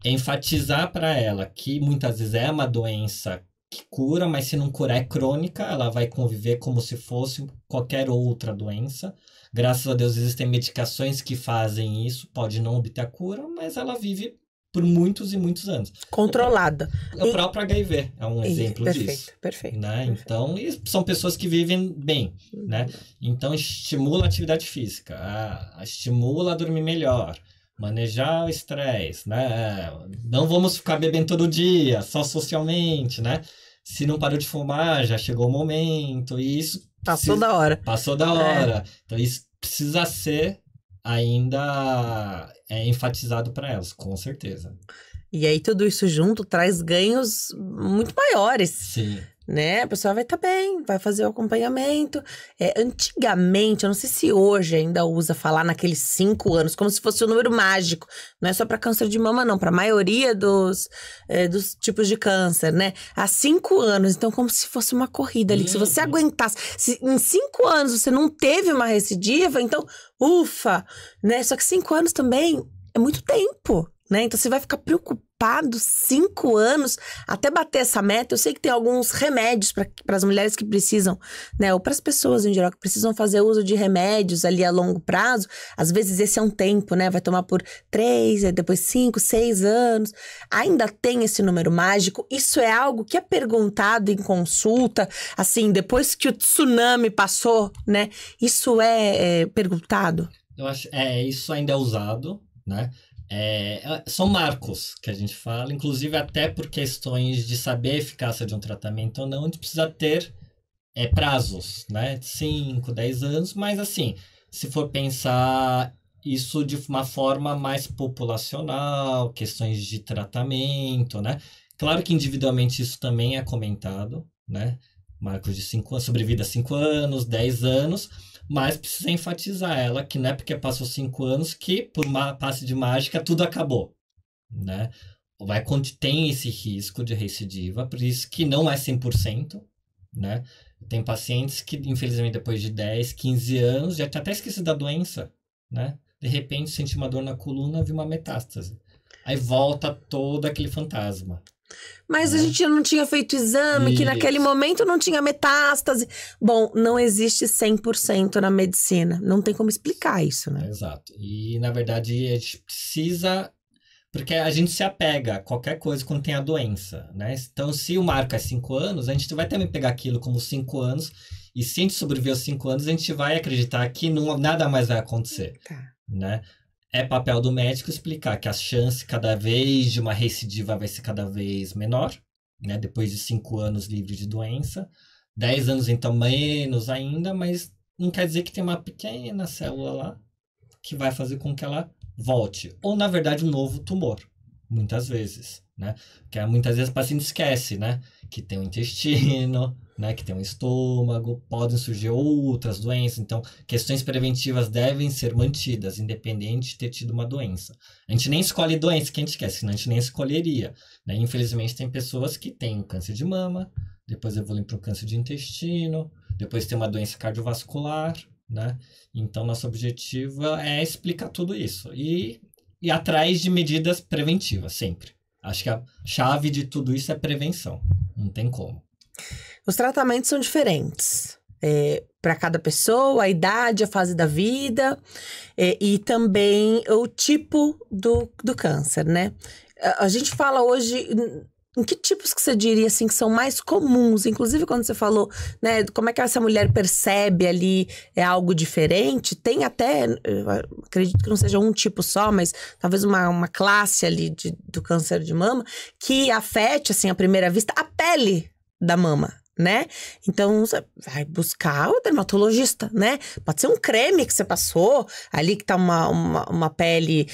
enfatizar para ela que muitas vezes é uma doença que cura, mas se não curar é crônica, ela vai conviver como se fosse qualquer outra doença. Graças a Deus existem medicações que fazem isso, pode não obter a cura, mas ela vive por muitos e muitos anos. Controlada. O próprio HIV é um exemplo disso. Perfeito. Né? Perfeito. Então, são pessoas que vivem bem, né? Então, estimula a atividade física, estimula a dormir melhor, manejar o estresse, né? Não vamos ficar bebendo todo dia, só socialmente, né? Se não parou de fumar, já chegou o momento, e isso... Passou da hora. Passou da hora. Então, isso precisa ser ainda enfatizado para elas, com certeza. E aí, tudo isso junto traz ganhos muito maiores. Sim. Né? A pessoa vai estar bem, vai fazer o acompanhamento. Antigamente, eu não sei se hoje ainda usa falar naqueles 5 anos, como se fosse um número mágico. Não é só para câncer de mama, não. Para a maioria dos tipos de câncer, né? Há 5 anos. Então, como se fosse uma corrida ali. Que se você aguentasse, se em 5 anos você não teve uma recidiva, então, ufa! Né? Só que 5 anos também é muito tempo. Né? Então, você vai ficar preocupado 5 anos até bater essa meta. Eu sei que tem alguns remédios para as mulheres que precisam, né? Ou para as pessoas em geral que precisam fazer uso de remédios ali a longo prazo. Às vezes esse é um tempo, né? Vai tomar por 3, depois 5, 6 anos. Ainda tem esse número mágico. Isso é algo que é perguntado em consulta. Assim, depois que o tsunami passou, né? Isso é perguntado? Eu acho, isso ainda é usado, né? São marcos que a gente fala, inclusive até por questões de saber a eficácia de um tratamento ou não, a gente precisa ter prazos, né? 5, 10 anos, mas assim, se for pensar isso de uma forma mais populacional, questões de tratamento, né? Claro que individualmente isso também é comentado, né? Marcos de 5 anos, sobrevida 5 anos, 10 anos, mas precisa enfatizar ela que não é porque passou 5 anos que, por uma passe de mágica, tudo acabou, né? Tem esse risco de recidiva, por isso que não é 100%, né? Tem pacientes que, infelizmente, depois de 10, 15 anos, já tinha até esquecido da doença, né? De repente, sente uma dor na coluna, viu uma metástase. Aí volta todo aquele fantasma. Mas a gente não tinha feito exame, que naquele momento não tinha metástase. Bom, não existe 100% na medicina. Não tem como explicar isso, né? Exato. E, na verdade, a gente precisa... Porque a gente se apega a qualquer coisa quando tem a doença, né? Então, se o marco é 5 anos, a gente vai também pegar aquilo como 5 anos. E se a gente sobreviver aos 5 anos, a gente vai acreditar que nada mais vai acontecer, né? É papel do médico explicar que a chance cada vez de uma recidiva vai ser cada vez menor, né? Depois de 5 anos livre de doença. 10 anos, então, menos ainda, mas não quer dizer que tem uma pequena célula lá que vai fazer com que ela volte. Ou, na verdade, um novo tumor, muitas vezes, né? Porque muitas vezes o paciente esquece, né? Que tem um intestino, né? Que tem um estômago, podem surgir outras doenças. Então, questões preventivas devem ser mantidas, independente de ter tido uma doença. A gente nem escolhe doença que a gente quer, senão a gente nem escolheria, né? Infelizmente, tem pessoas que têm câncer de mama, depois evoluem para o câncer de intestino, depois tem uma doença cardiovascular, né? Então, nosso objetivo é explicar tudo isso e atrás de medidas preventivas, sempre. Acho que a chave de tudo isso é prevenção. Não tem como. Os tratamentos são diferentes. Para cada pessoa, a idade, a fase da vida e também o tipo do câncer, né? A gente fala hoje... Em que tipos que você diria, assim, que são mais comuns? Inclusive, quando você falou, né, como é que essa mulher percebe ali algo diferente, tem até, acredito que não seja um tipo só, mas talvez uma classe ali do câncer de mama, que afete, assim, à primeira vista, a pele da mama, né? Então, você vai buscar o dermatologista, né? Pode ser um creme que você passou, ali que tá uma pele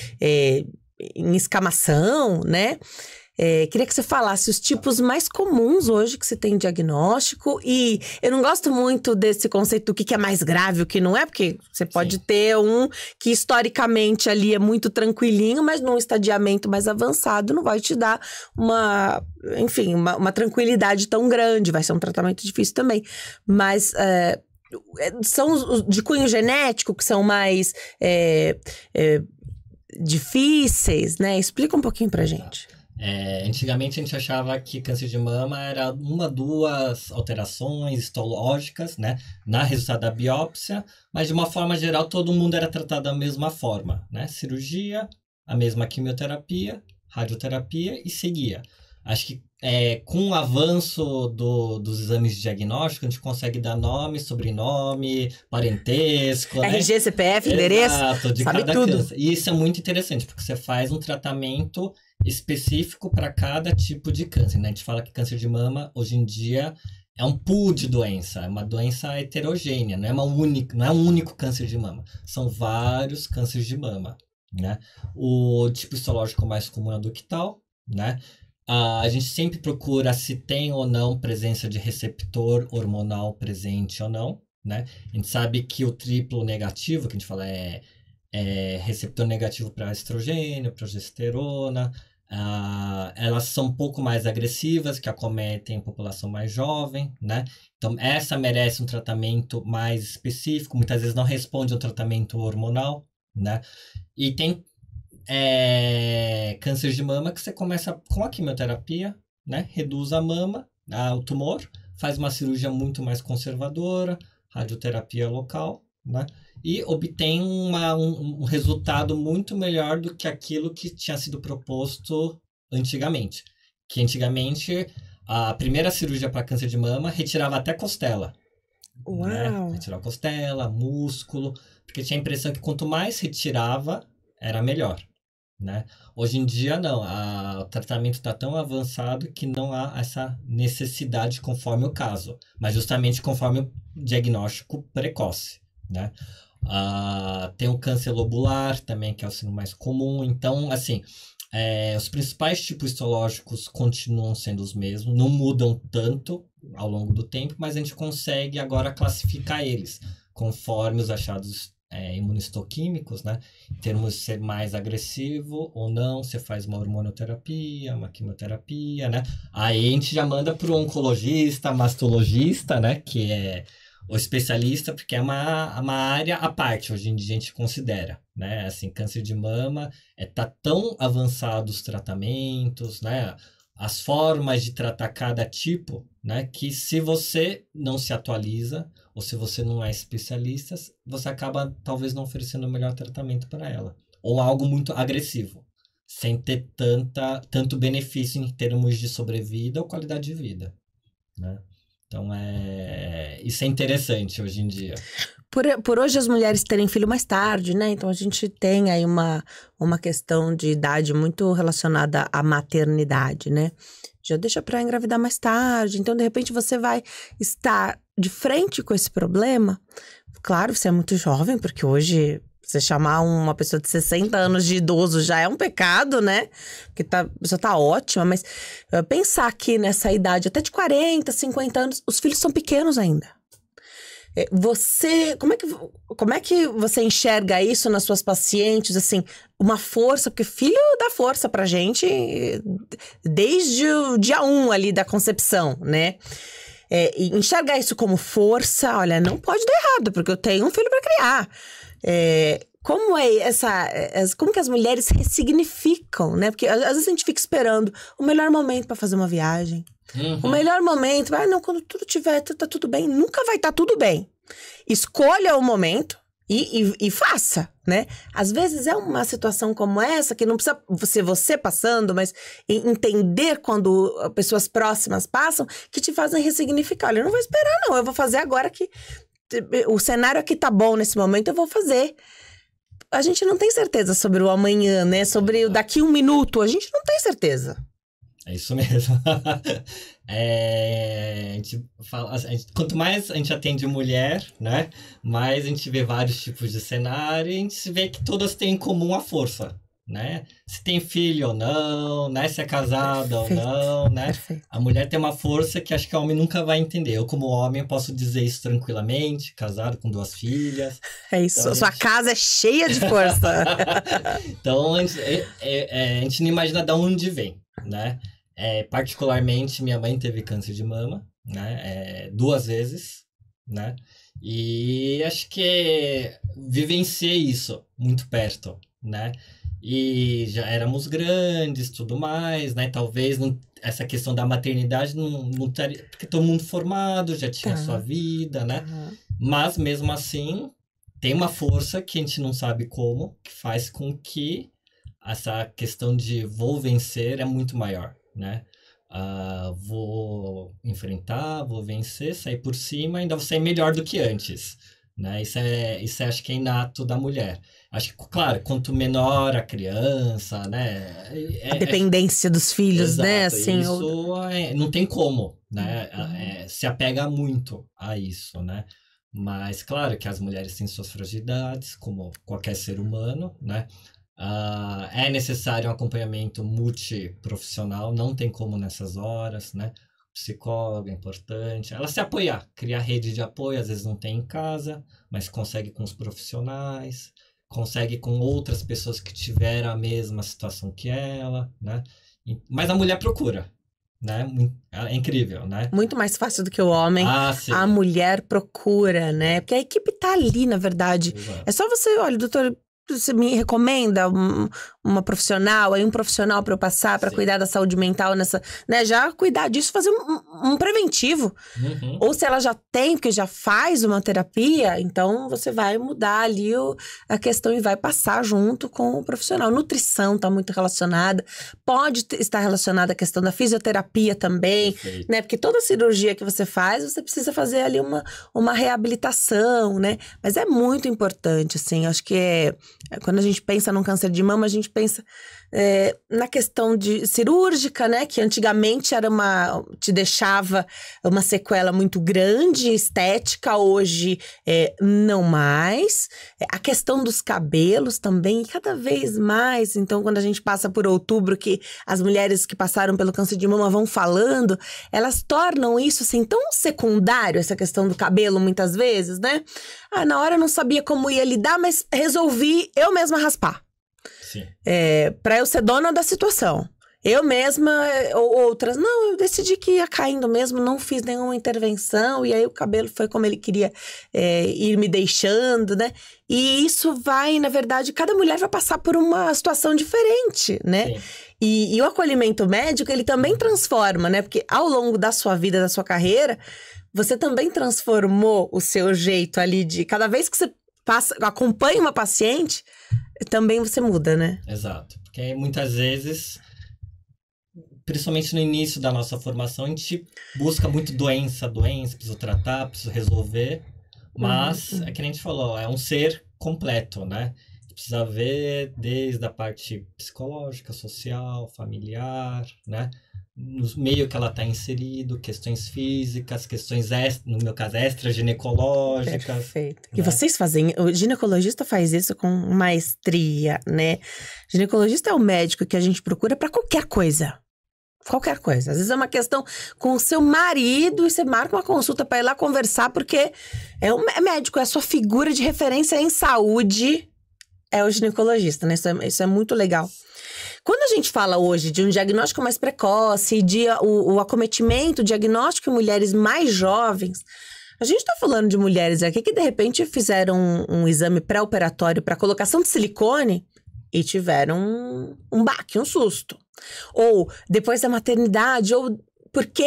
em escamação, né? Queria que você falasse os tipos mais comuns hoje que se tem diagnóstico. E eu não gosto muito desse conceito do que é mais grave, o que não é, porque você pode ter um que historicamente ali é muito tranquilinho, mas num estadiamento mais avançado não vai te dar uma tranquilidade tão grande, vai ser um tratamento difícil também. Mas são os de cunho genético que são mais difíceis, né? Explica um pouquinho pra gente. Antigamente a gente achava que câncer de mama era 1, 2 alterações histológicas, né, na resultado da biópsia, mas de uma forma geral todo mundo era tratado da mesma forma, né, cirurgia, a mesma quimioterapia, radioterapia e seguia. Acho que com o avanço dos exames de diagnóstico, a gente consegue dar nome, sobrenome, parentesco, RG, CPF, endereço, de sabe cada tudo. criança. E isso é muito interessante, porque você faz um tratamento específico para cada tipo de câncer, né? A gente fala que câncer de mama, hoje em dia, é um pool de doença, é uma doença heterogênea, não é um único câncer de mama. São vários cânceres de mama, né? O tipo histológico mais comum é o ductal, né? A gente sempre procura se tem ou não presença de receptor hormonal presente ou não, né? A gente sabe que o triplo negativo, que a gente fala é receptor negativo para estrogênio, progesterona, elas são um pouco mais agressivas, que acometem a população mais jovem, né? Então, essa merece um tratamento mais específico, muitas vezes não responde ao tratamento hormonal, né? E tem câncer de mama que você começa com a quimioterapia, né? Reduz a mama, o tumor, faz uma cirurgia muito mais conservadora, radioterapia local, né? E obtém um resultado muito melhor do que aquilo que tinha sido proposto antigamente. Que antigamente, a primeira cirurgia para câncer de mama retirava até costela. Uau! Né? Retirava costela, músculo, porque tinha a impressão que quanto mais retirava, era melhor. Né? Hoje em dia, não. O tratamento está tão avançado que não há essa necessidade conforme o caso, mas justamente conforme o diagnóstico precoce. Né? Tem o câncer lobular também, que é o signo mais comum. Então, assim, os principais tipos histológicos continuam sendo os mesmos, não mudam tanto ao longo do tempo, mas a gente consegue agora classificar eles conforme os achados imunistoquímicos, né? Em termos de ser mais agressivo ou não, você faz uma hormonoterapia, uma quimioterapia, né? Aí a gente já manda para o oncologista, mastologista, né? Que é o especialista, porque é uma área à parte, hoje em dia a gente considera, né? Assim, câncer de mama, tá tão avançados os tratamentos, né? As formas de tratar cada tipo, né? Que se você não se atualiza, ou se você não é especialista, você acaba talvez não oferecendo o melhor tratamento para ela. Ou algo muito agressivo, sem ter tanto benefício em termos de sobrevida ou qualidade de vida, né? Então, isso é interessante hoje em dia. Por hoje as mulheres terem filho mais tarde, né? Então a gente tem aí uma questão de idade muito relacionada à maternidade, né? Já deixa para engravidar mais tarde. Então, de repente, você vai estar de frente com esse problema. Claro, você é muito jovem, porque hoje você chamar uma pessoa de 60 anos de idoso já é um pecado, né? Porque a pessoa tá ótima, mas pensar aqui nessa idade, até de 40, 50 anos, os filhos são pequenos ainda. Como é que você enxerga isso nas suas pacientes, assim, uma força, porque filho dá força pra gente desde o dia 1 ali da concepção, né? Enxergar isso como força, olha, não pode dar errado, porque eu tenho um filho pra criar. Como como que as mulheres ressignificam, né? Porque às vezes a gente fica esperando o melhor momento pra fazer uma viagem. Uhum. O melhor momento, não, quando tudo tiver, tá tudo bem. Nunca vai estar tudo bem. Escolha o momento e faça, né? Às vezes é uma situação como essa, que não precisa ser você passando, mas entender quando pessoas próximas passam, que te fazem ressignificar. Olha, eu não vou esperar, não. Eu vou fazer agora que o cenário aqui tá bom nesse momento, eu vou fazer. A gente não tem certeza sobre o amanhã, né? Sobre o daqui um minuto, a gente não tem certeza. É isso mesmo. Quanto mais a gente atende mulher, né? Mais a gente vê vários tipos de cenário e a gente vê que todas têm em comum a força, né? Se tem filho ou não, né? Se é casada ou não, né? Perfeito. A mulher tem uma força que acho que o homem nunca vai entender. Eu, como homem, posso dizer isso tranquilamente, casado com 2 filhas. É isso, Então, sua casa é cheia de força. Então, a gente não imagina de onde vem, né? Particularmente, minha mãe teve câncer de mama, né? 2 vezes, né? E acho que vivenciei isso muito perto, né? E já éramos grandes, tudo mais, né? Talvez essa questão da maternidade não teria... Porque todo mundo formado, já tinha sua vida, né? Uhum. Mas, mesmo assim, tem uma força que a gente não sabe como, que faz com que essa questão de vou vencer é muito maior, né? Vou enfrentar, vou vencer, sair por cima, ainda vou sair melhor do que antes, né? Isso acho que é inato da mulher. Acho que, claro, quanto menor a criança, né? A dependência dos filhos, exato, né? Assim, isso não tem como, né? Se apega muito a isso, né? Mas, claro que as mulheres têm suas fragilidades, como qualquer ser humano, né? É necessário um acompanhamento multiprofissional, não tem como nessas horas, né? Psicólogo é importante. Ela se apoiar, criar rede de apoio, às vezes não tem em casa, mas consegue com os profissionais, consegue com outras pessoas que tiveram a mesma situação que ela, né? Mas a mulher procura, né? É incrível, né? Muito mais fácil do que o homem. Sim. A mulher procura, né? Porque a equipe tá ali, na verdade. Exato. É só você, olha, doutor, você me recomenda uma profissional, aí um profissional para eu passar, para cuidar da saúde mental nessa, né? Já cuidar disso, fazer um preventivo. Uhum. Ou se ela já tem, porque já faz uma terapia, então você vai mudar ali a questão e vai passar junto com o profissional. Nutrição está muito relacionada, pode estar relacionada à questão da fisioterapia também, Perfeito. né? Porque toda cirurgia que você faz, você precisa fazer ali uma reabilitação, né? Mas é muito importante, assim, acho que quando a gente pensa num câncer de mama, a gente pensa na questão de cirúrgica, né? Que antigamente te deixava uma sequela muito grande, estética, hoje não mais. A questão dos cabelos também, cada vez mais. Então, quando a gente passa por outubro, que as mulheres que passaram pelo câncer de mama vão falando, elas tornam isso assim tão secundário, essa questão do cabelo, muitas vezes, né? Na hora eu não sabia como ia lidar, mas resolvi eu mesma raspar. Sim. Pra eu ser dona da situação. Eu mesma, ou outras, não, eu decidi que ia caindo mesmo, não fiz nenhuma intervenção, e aí o cabelo foi como ele queria ir me deixando, né? E isso vai, na verdade, cada mulher vai passar por uma situação diferente, né? E o acolhimento médico, ele também transforma, né? Porque ao longo da sua vida, da sua carreira, você também transformou o seu jeito ali de... Cada vez que você acompanha uma paciente, também você muda, né? Exato. Porque muitas vezes, principalmente no início da nossa formação, a gente busca muito doença, preciso tratar, preciso resolver. Mas, é que a gente falou, é um ser completo, né? Precisa ver desde a parte psicológica, social, familiar, né? No meio que ela está inserido, questões físicas, questões, no meu caso, extra-ginecológicas. Perfeito. Né? E vocês fazem, o ginecologista faz isso com maestria, né? Ginecologista é o médico que a gente procura para qualquer coisa. Qualquer coisa. Às vezes é uma questão com o seu marido e você marca uma consulta para ir lá conversar, porque é médico, é a sua figura de referência em saúde, é o ginecologista, né? Isso é muito legal. Quando a gente fala hoje de um diagnóstico mais precoce, de o acometimento, diagnóstico em mulheres mais jovens, a gente está falando de mulheres aqui que de repente fizeram um exame pré-operatório para colocação de silicone e tiveram um baque, um susto. Ou depois da maternidade, ou porque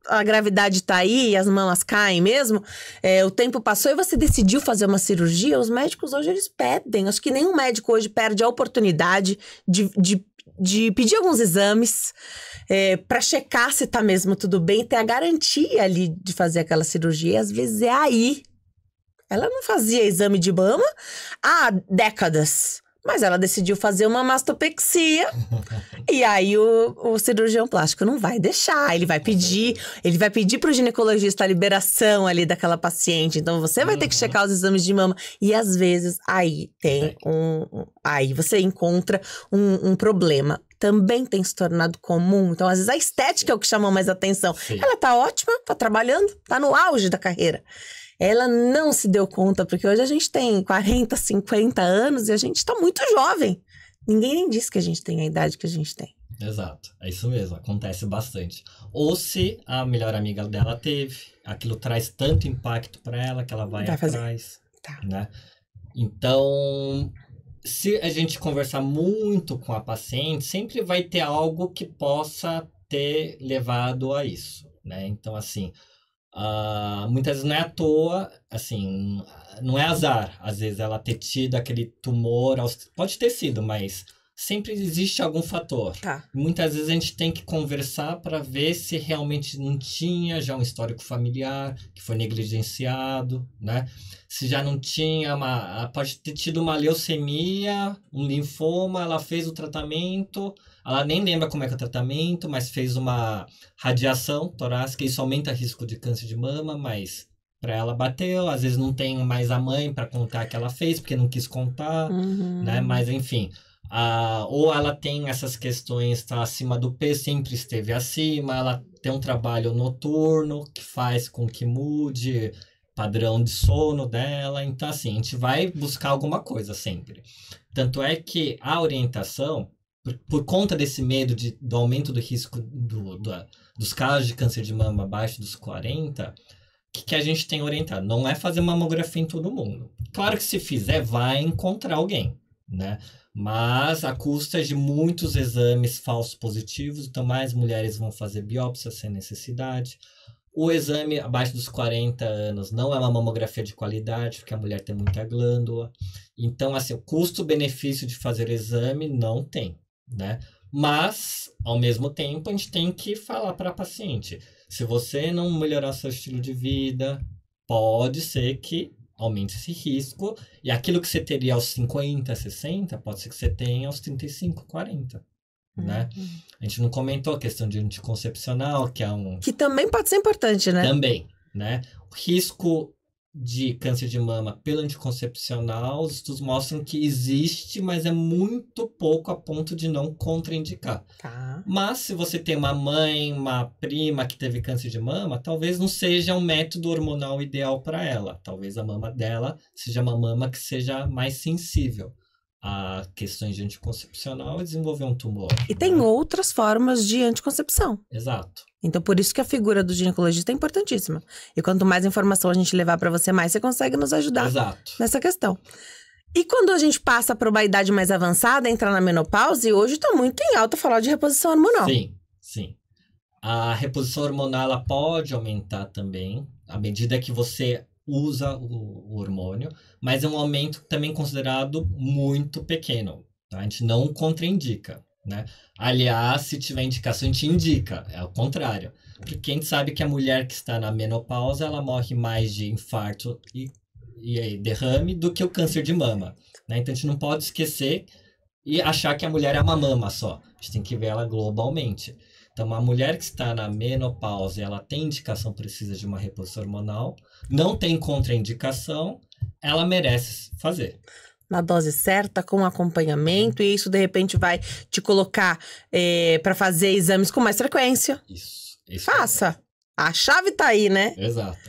a gravidade tá aí e as mamas caem mesmo, o tempo passou e você decidiu fazer uma cirurgia, os médicos hoje eles pedem. Acho que nenhum médico hoje perde a oportunidade de pedir alguns exames para checar se tá mesmo tudo bem, ter a garantia ali de fazer aquela cirurgia. E às vezes é aí. Ela não fazia exame de mama há décadas. Mas ela decidiu fazer uma mastopexia e aí o cirurgião plástico não vai deixar. Ele vai pedir pro ginecologista a liberação ali daquela paciente. Então você vai ter que checar os exames de mama. E às vezes aí tem aí você encontra um problema. Também tem se tornado comum. Então, às vezes, a estética é o que chama mais atenção. Sim. Ela tá ótima, tá trabalhando, tá no auge da carreira. Ela não se deu conta, porque hoje a gente tem 40, 50 anos e a gente tá muito jovem. Ninguém nem disse que a gente tem a idade que a gente tem. Exato, é isso mesmo, acontece bastante. Ou se a melhor amiga dela teve, aquilo traz tanto impacto para ela que ela vai atrás, tá. Né? Então, se a gente conversar muito com a paciente, sempre vai ter algo que possa ter levado a isso, né? Então, assim... muitas vezes não é à toa, assim, não é azar, às vezes ela ter tido aquele tumor, pode ter sido, mas sempre existe algum fator. Tá. Muitas vezes a gente tem que conversar para ver se realmente não tinha já um histórico familiar que foi negligenciado, né? Se já não tinha pode ter tido uma leucemia, um linfoma, ela fez o tratamento, ela nem lembra como é que é o tratamento, mas fez uma radiação torácica, isso aumenta o risco de câncer de mama, mas para ela bateu, às vezes não tem mais a mãe para contar que ela fez, porque não quis contar, né? Mas enfim, ou ela tem essas questões, está acima do peso, sempre esteve acima, ela tem um trabalho noturno que faz com que mude padrão de sono dela, então assim, a gente vai buscar alguma coisa sempre. Tanto é que a orientação, por conta desse medo do aumento do risco dos casos de câncer de mama abaixo dos 40, que a gente tem orientado? Não é fazer mamografia em todo mundo. Claro que se fizer, vai encontrar alguém, né? Mas a custa de muitos exames falsos positivos, então mais mulheres vão fazer biópsia sem necessidade. O exame abaixo dos 40 anos não é uma mamografia de qualidade, porque a mulher tem muita glândula. Então, assim, o custo-benefício de fazer o exame não tem, né? Mas, ao mesmo tempo, a gente tem que falar para a paciente, se você não melhorar seu estilo de vida, pode ser que aumente esse risco. E aquilo que você teria aos 50, 60, pode ser que você tenha aos 35, 40. Né? A gente não comentou a questão de anticoncepcional, que é que também pode ser importante, né? Também, né? O risco de câncer de mama pelo anticoncepcional, os estudos mostram que existe, mas é muito pouco a ponto de não contraindicar. Tá. Mas se você tem uma mãe, uma prima que teve câncer de mama, talvez não seja um método hormonal ideal para ela. Talvez a mama dela seja uma mama que seja mais sensível a questões de anticoncepcional e desenvolver um tumor. E tem outras formas de anticoncepção. Exato. Então, por isso que a figura do ginecologista é importantíssima. E quanto mais informação a gente levar para você, mais você consegue nos ajudar nessa questão. E quando a gente passa para uma idade mais avançada, entrar na menopausa, e hoje está muito em alta falar de reposição hormonal. Sim, sim. A reposição hormonal ela pode aumentar também, à medida que você usa o hormônio, mas é um aumento também considerado muito pequeno. Tá? A gente não contraindica, né? Aliás, se tiver indicação, a gente indica, é o contrário. Porque a gente sabe que a mulher que está na menopausa, ela morre mais de infarto e derrame do que o câncer de mama. Né? Então a gente não pode esquecer e achar que a mulher é uma mama só. A gente tem que ver ela globalmente. Então, uma mulher que está na menopausa, ela tem indicação, precisa de uma reposição hormonal, não tem contraindicação, ela merece fazer. Na dose certa, com acompanhamento, e isso, de repente, vai te colocar para fazer exames com mais frequência. Isso. Faça. A chave tá aí, né? Exato.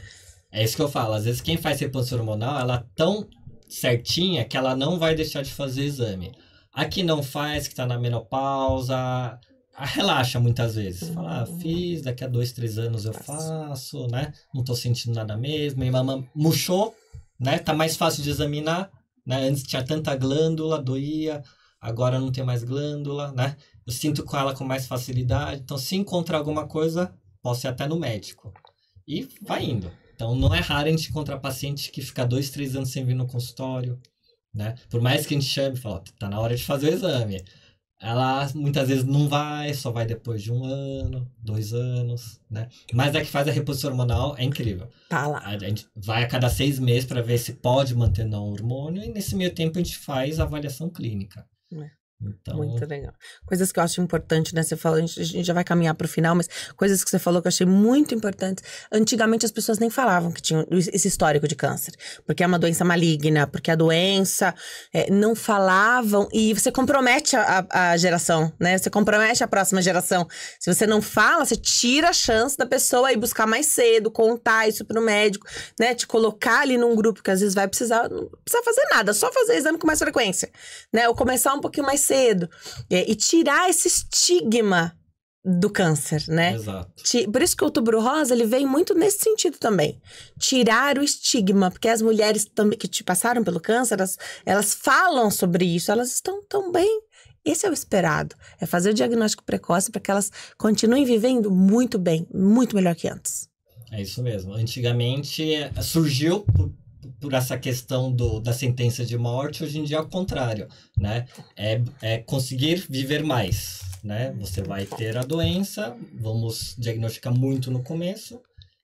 É isso que eu falo. Às vezes, quem faz reposição hormonal, ela é tão certinha que ela não vai deixar de fazer exame. A que não faz, que está na menopausa, relaxa muitas vezes. Fala, fiz, daqui a 2, 3 anos eu faço, né? Não tô sentindo nada mesmo. Minha mama murchou, né? Tá mais fácil de examinar, né? Antes tinha tanta glândula, doía. Agora não tem mais glândula, né? Eu sinto com ela com mais facilidade. Então, se encontrar alguma coisa, posso ir até no médico. E vai indo. Então, não é raro a gente encontrar paciente que fica 2, 3 anos sem vir no consultório, né? Por mais que a gente chame e fale, tá na hora de fazer o exame. Ela muitas vezes não vai, só vai depois de 1 ano, 2 anos, né? Mas a que faz a reposição hormonal é incrível. Tá lá. A gente vai a cada 6 meses para ver se pode manter não o hormônio e nesse meio tempo a gente faz a avaliação clínica. Então... Muito legal. Coisas que eu acho importante, né? Você falou, a gente já vai caminhar pro final, mas coisas que você falou que eu achei muito importantes. Antigamente as pessoas nem falavam que tinham esse histórico de câncer, porque é uma doença maligna, porque a doença não falavam, e você compromete a geração, né? Você compromete a próxima geração. Se você não fala, você tira a chance da pessoa ir buscar mais cedo, contar isso pro médico, né? Te colocar ali num grupo que às vezes vai precisar, não precisa fazer nada, só fazer exame com mais frequência, né? Ou começar um pouquinho mais cedo. E tirar esse estigma do câncer, né? Exato. Por isso que o Outubro Rosa, ele vem muito nesse sentido também. Tirar o estigma, porque as mulheres também que te passaram pelo câncer, elas falam sobre isso, elas estão tão bem. Esse é o esperado, é fazer o diagnóstico precoce para que elas continuem vivendo muito bem, muito melhor que antes. É isso mesmo. Antigamente surgiu por essa questão da sentença de morte, hoje em dia é o contrário, né? É conseguir viver mais, né? Você vai ter a doença, vamos diagnosticar muito no começo,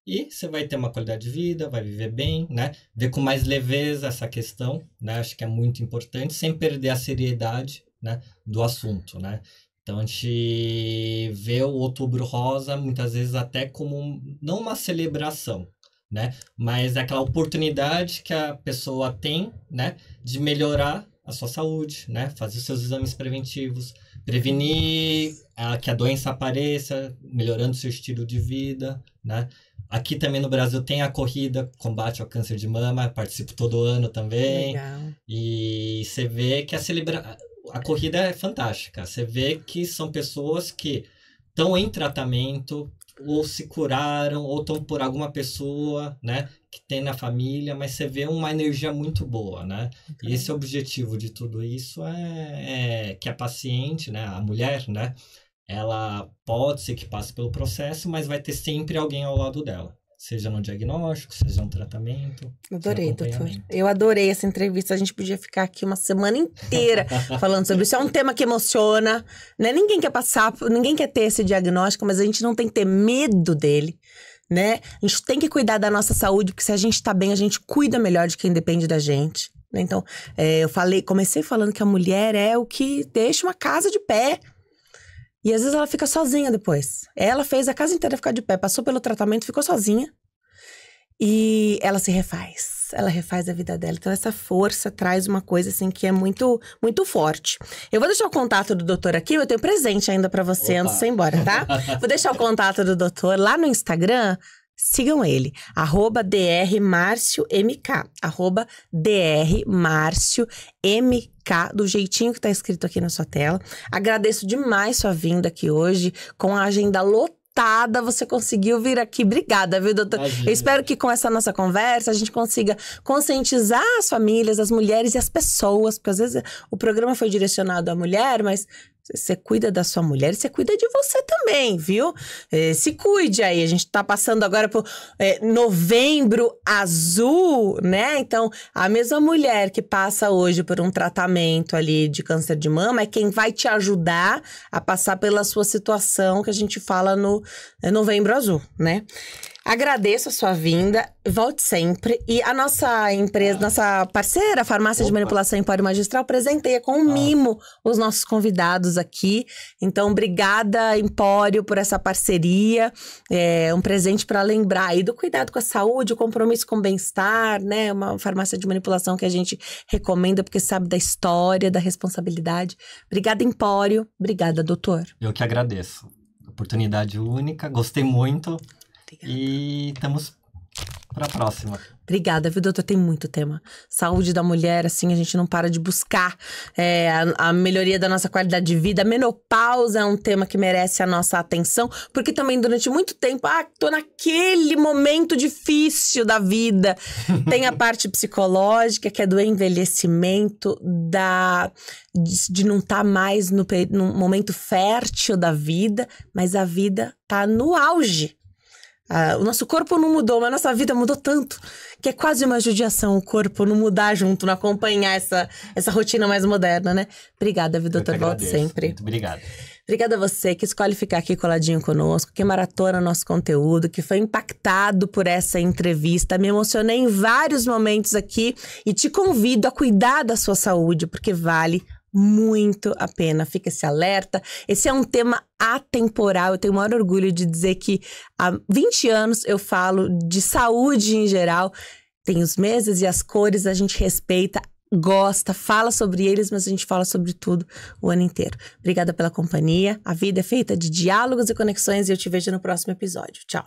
e você vai ter uma qualidade de vida, vai viver bem, né? Ver com mais leveza essa questão, né? Acho que é muito importante, sem perder a seriedade, né, do assunto, né? Então, a gente vê o Outubro Rosa, muitas vezes, até como, não uma celebração, né? Mas é aquela oportunidade que a pessoa tem, né, de melhorar a sua saúde, né? Fazer os seus exames preventivos, prevenir que a doença apareça, melhorando seu estilo de vida, né? Aqui também no Brasil tem a corrida combate ao câncer de mama, participo todo ano também. Legal. E você vê que a corrida é fantástica. Você vê que são pessoas que estão em tratamento, ou se curaram, ou estão por alguma pessoa, né, que tem na família, mas você vê uma energia muito boa, né? E esse objetivo de tudo isso é que a paciente, né, a mulher, né, ela pode ser que passe pelo processo, mas vai ter sempre alguém ao lado dela. Seja no diagnóstico, seja no tratamento. Adorei, doutor. Eu adorei essa entrevista. A gente podia ficar aqui uma semana inteira falando sobre isso. É um tema que emociona, né? Ninguém quer ninguém quer ter esse diagnóstico, mas a gente não tem que ter medo dele, né? A gente tem que cuidar da nossa saúde, porque se a gente tá bem, a gente cuida melhor de quem depende da gente, né? Então, comecei falando que a mulher é o que deixa uma casa de pé. E às vezes ela fica sozinha depois. Ela fez a casa inteira ficar de pé, passou pelo tratamento, ficou sozinha. E ela se refaz. Ela refaz a vida dela. Então essa força traz uma coisa assim que é muito, muito forte. Eu vou deixar o contato do doutor aqui, eu tenho presente ainda pra você antes de você ir embora, tá? Vou deixar o contato do doutor lá no Instagram. Sigam ele, @drmarciomk, @drmarciomk, do jeitinho que tá escrito aqui na sua tela. Agradeço demais sua vinda aqui hoje, com a agenda lotada, você conseguiu vir aqui. Obrigada, viu, doutor? Imagina. Eu espero que com essa nossa conversa a gente consiga conscientizar as famílias, as mulheres e as pessoas, porque às vezes o programa foi direcionado à mulher, mas você cuida da sua mulher e você cuida de você também, viu? Se cuide aí. A gente tá passando agora por Novembro Azul, né? Então, a mesma mulher que passa hoje por um tratamento ali de câncer de mama é quem vai te ajudar a passar pela sua situação que a gente fala no Novembro Azul, né? Agradeço a sua vinda, volte sempre. E a nossa empresa, nossa parceira, a Farmácia de Manipulação Empório Magistral, presenteia com um mimo os nossos convidados aqui. Então, obrigada, Empório, por essa parceria. É um presente para lembrar aí do cuidado com a saúde, o compromisso com o bem-estar, né? Uma farmácia de manipulação que a gente recomenda porque sabe da história, da responsabilidade. Obrigada, Empório. Obrigada, doutor. Eu que agradeço. Oportunidade única, gostei muito. Obrigada. E estamos para a próxima. Obrigada, viu, doutor? Tem muito tema. Saúde da mulher, assim, a gente não para de buscar a melhoria da nossa qualidade de vida. A menopausa é um tema que merece a nossa atenção, porque também durante muito tempo, tô naquele momento difícil da vida. Tem a parte psicológica, que é do envelhecimento, de não estar mais no momento fértil da vida, mas a vida tá no auge. O nosso corpo não mudou, mas a nossa vida mudou tanto que é quase uma judiação o corpo não mudar junto, não acompanhar essa rotina mais moderna, né? Obrigada, viu, doutor? Volte sempre. Muito obrigado. Obrigada a você que escolhe ficar aqui coladinho conosco, que maratona nosso conteúdo, que foi impactado por essa entrevista. Me emocionei em vários momentos aqui e te convido a cuidar da sua saúde, porque vale muito a pena. Fica esse alerta. Esse é um tema atemporal. Eu tenho o maior orgulho de dizer que há 20 anos eu falo de saúde em geral. Tem os meses e as cores, a gente respeita, gosta, fala sobre eles, mas a gente fala sobre tudo o ano inteiro. Obrigada pela companhia. A vida é feita de diálogos e conexões e eu te vejo no próximo episódio. Tchau.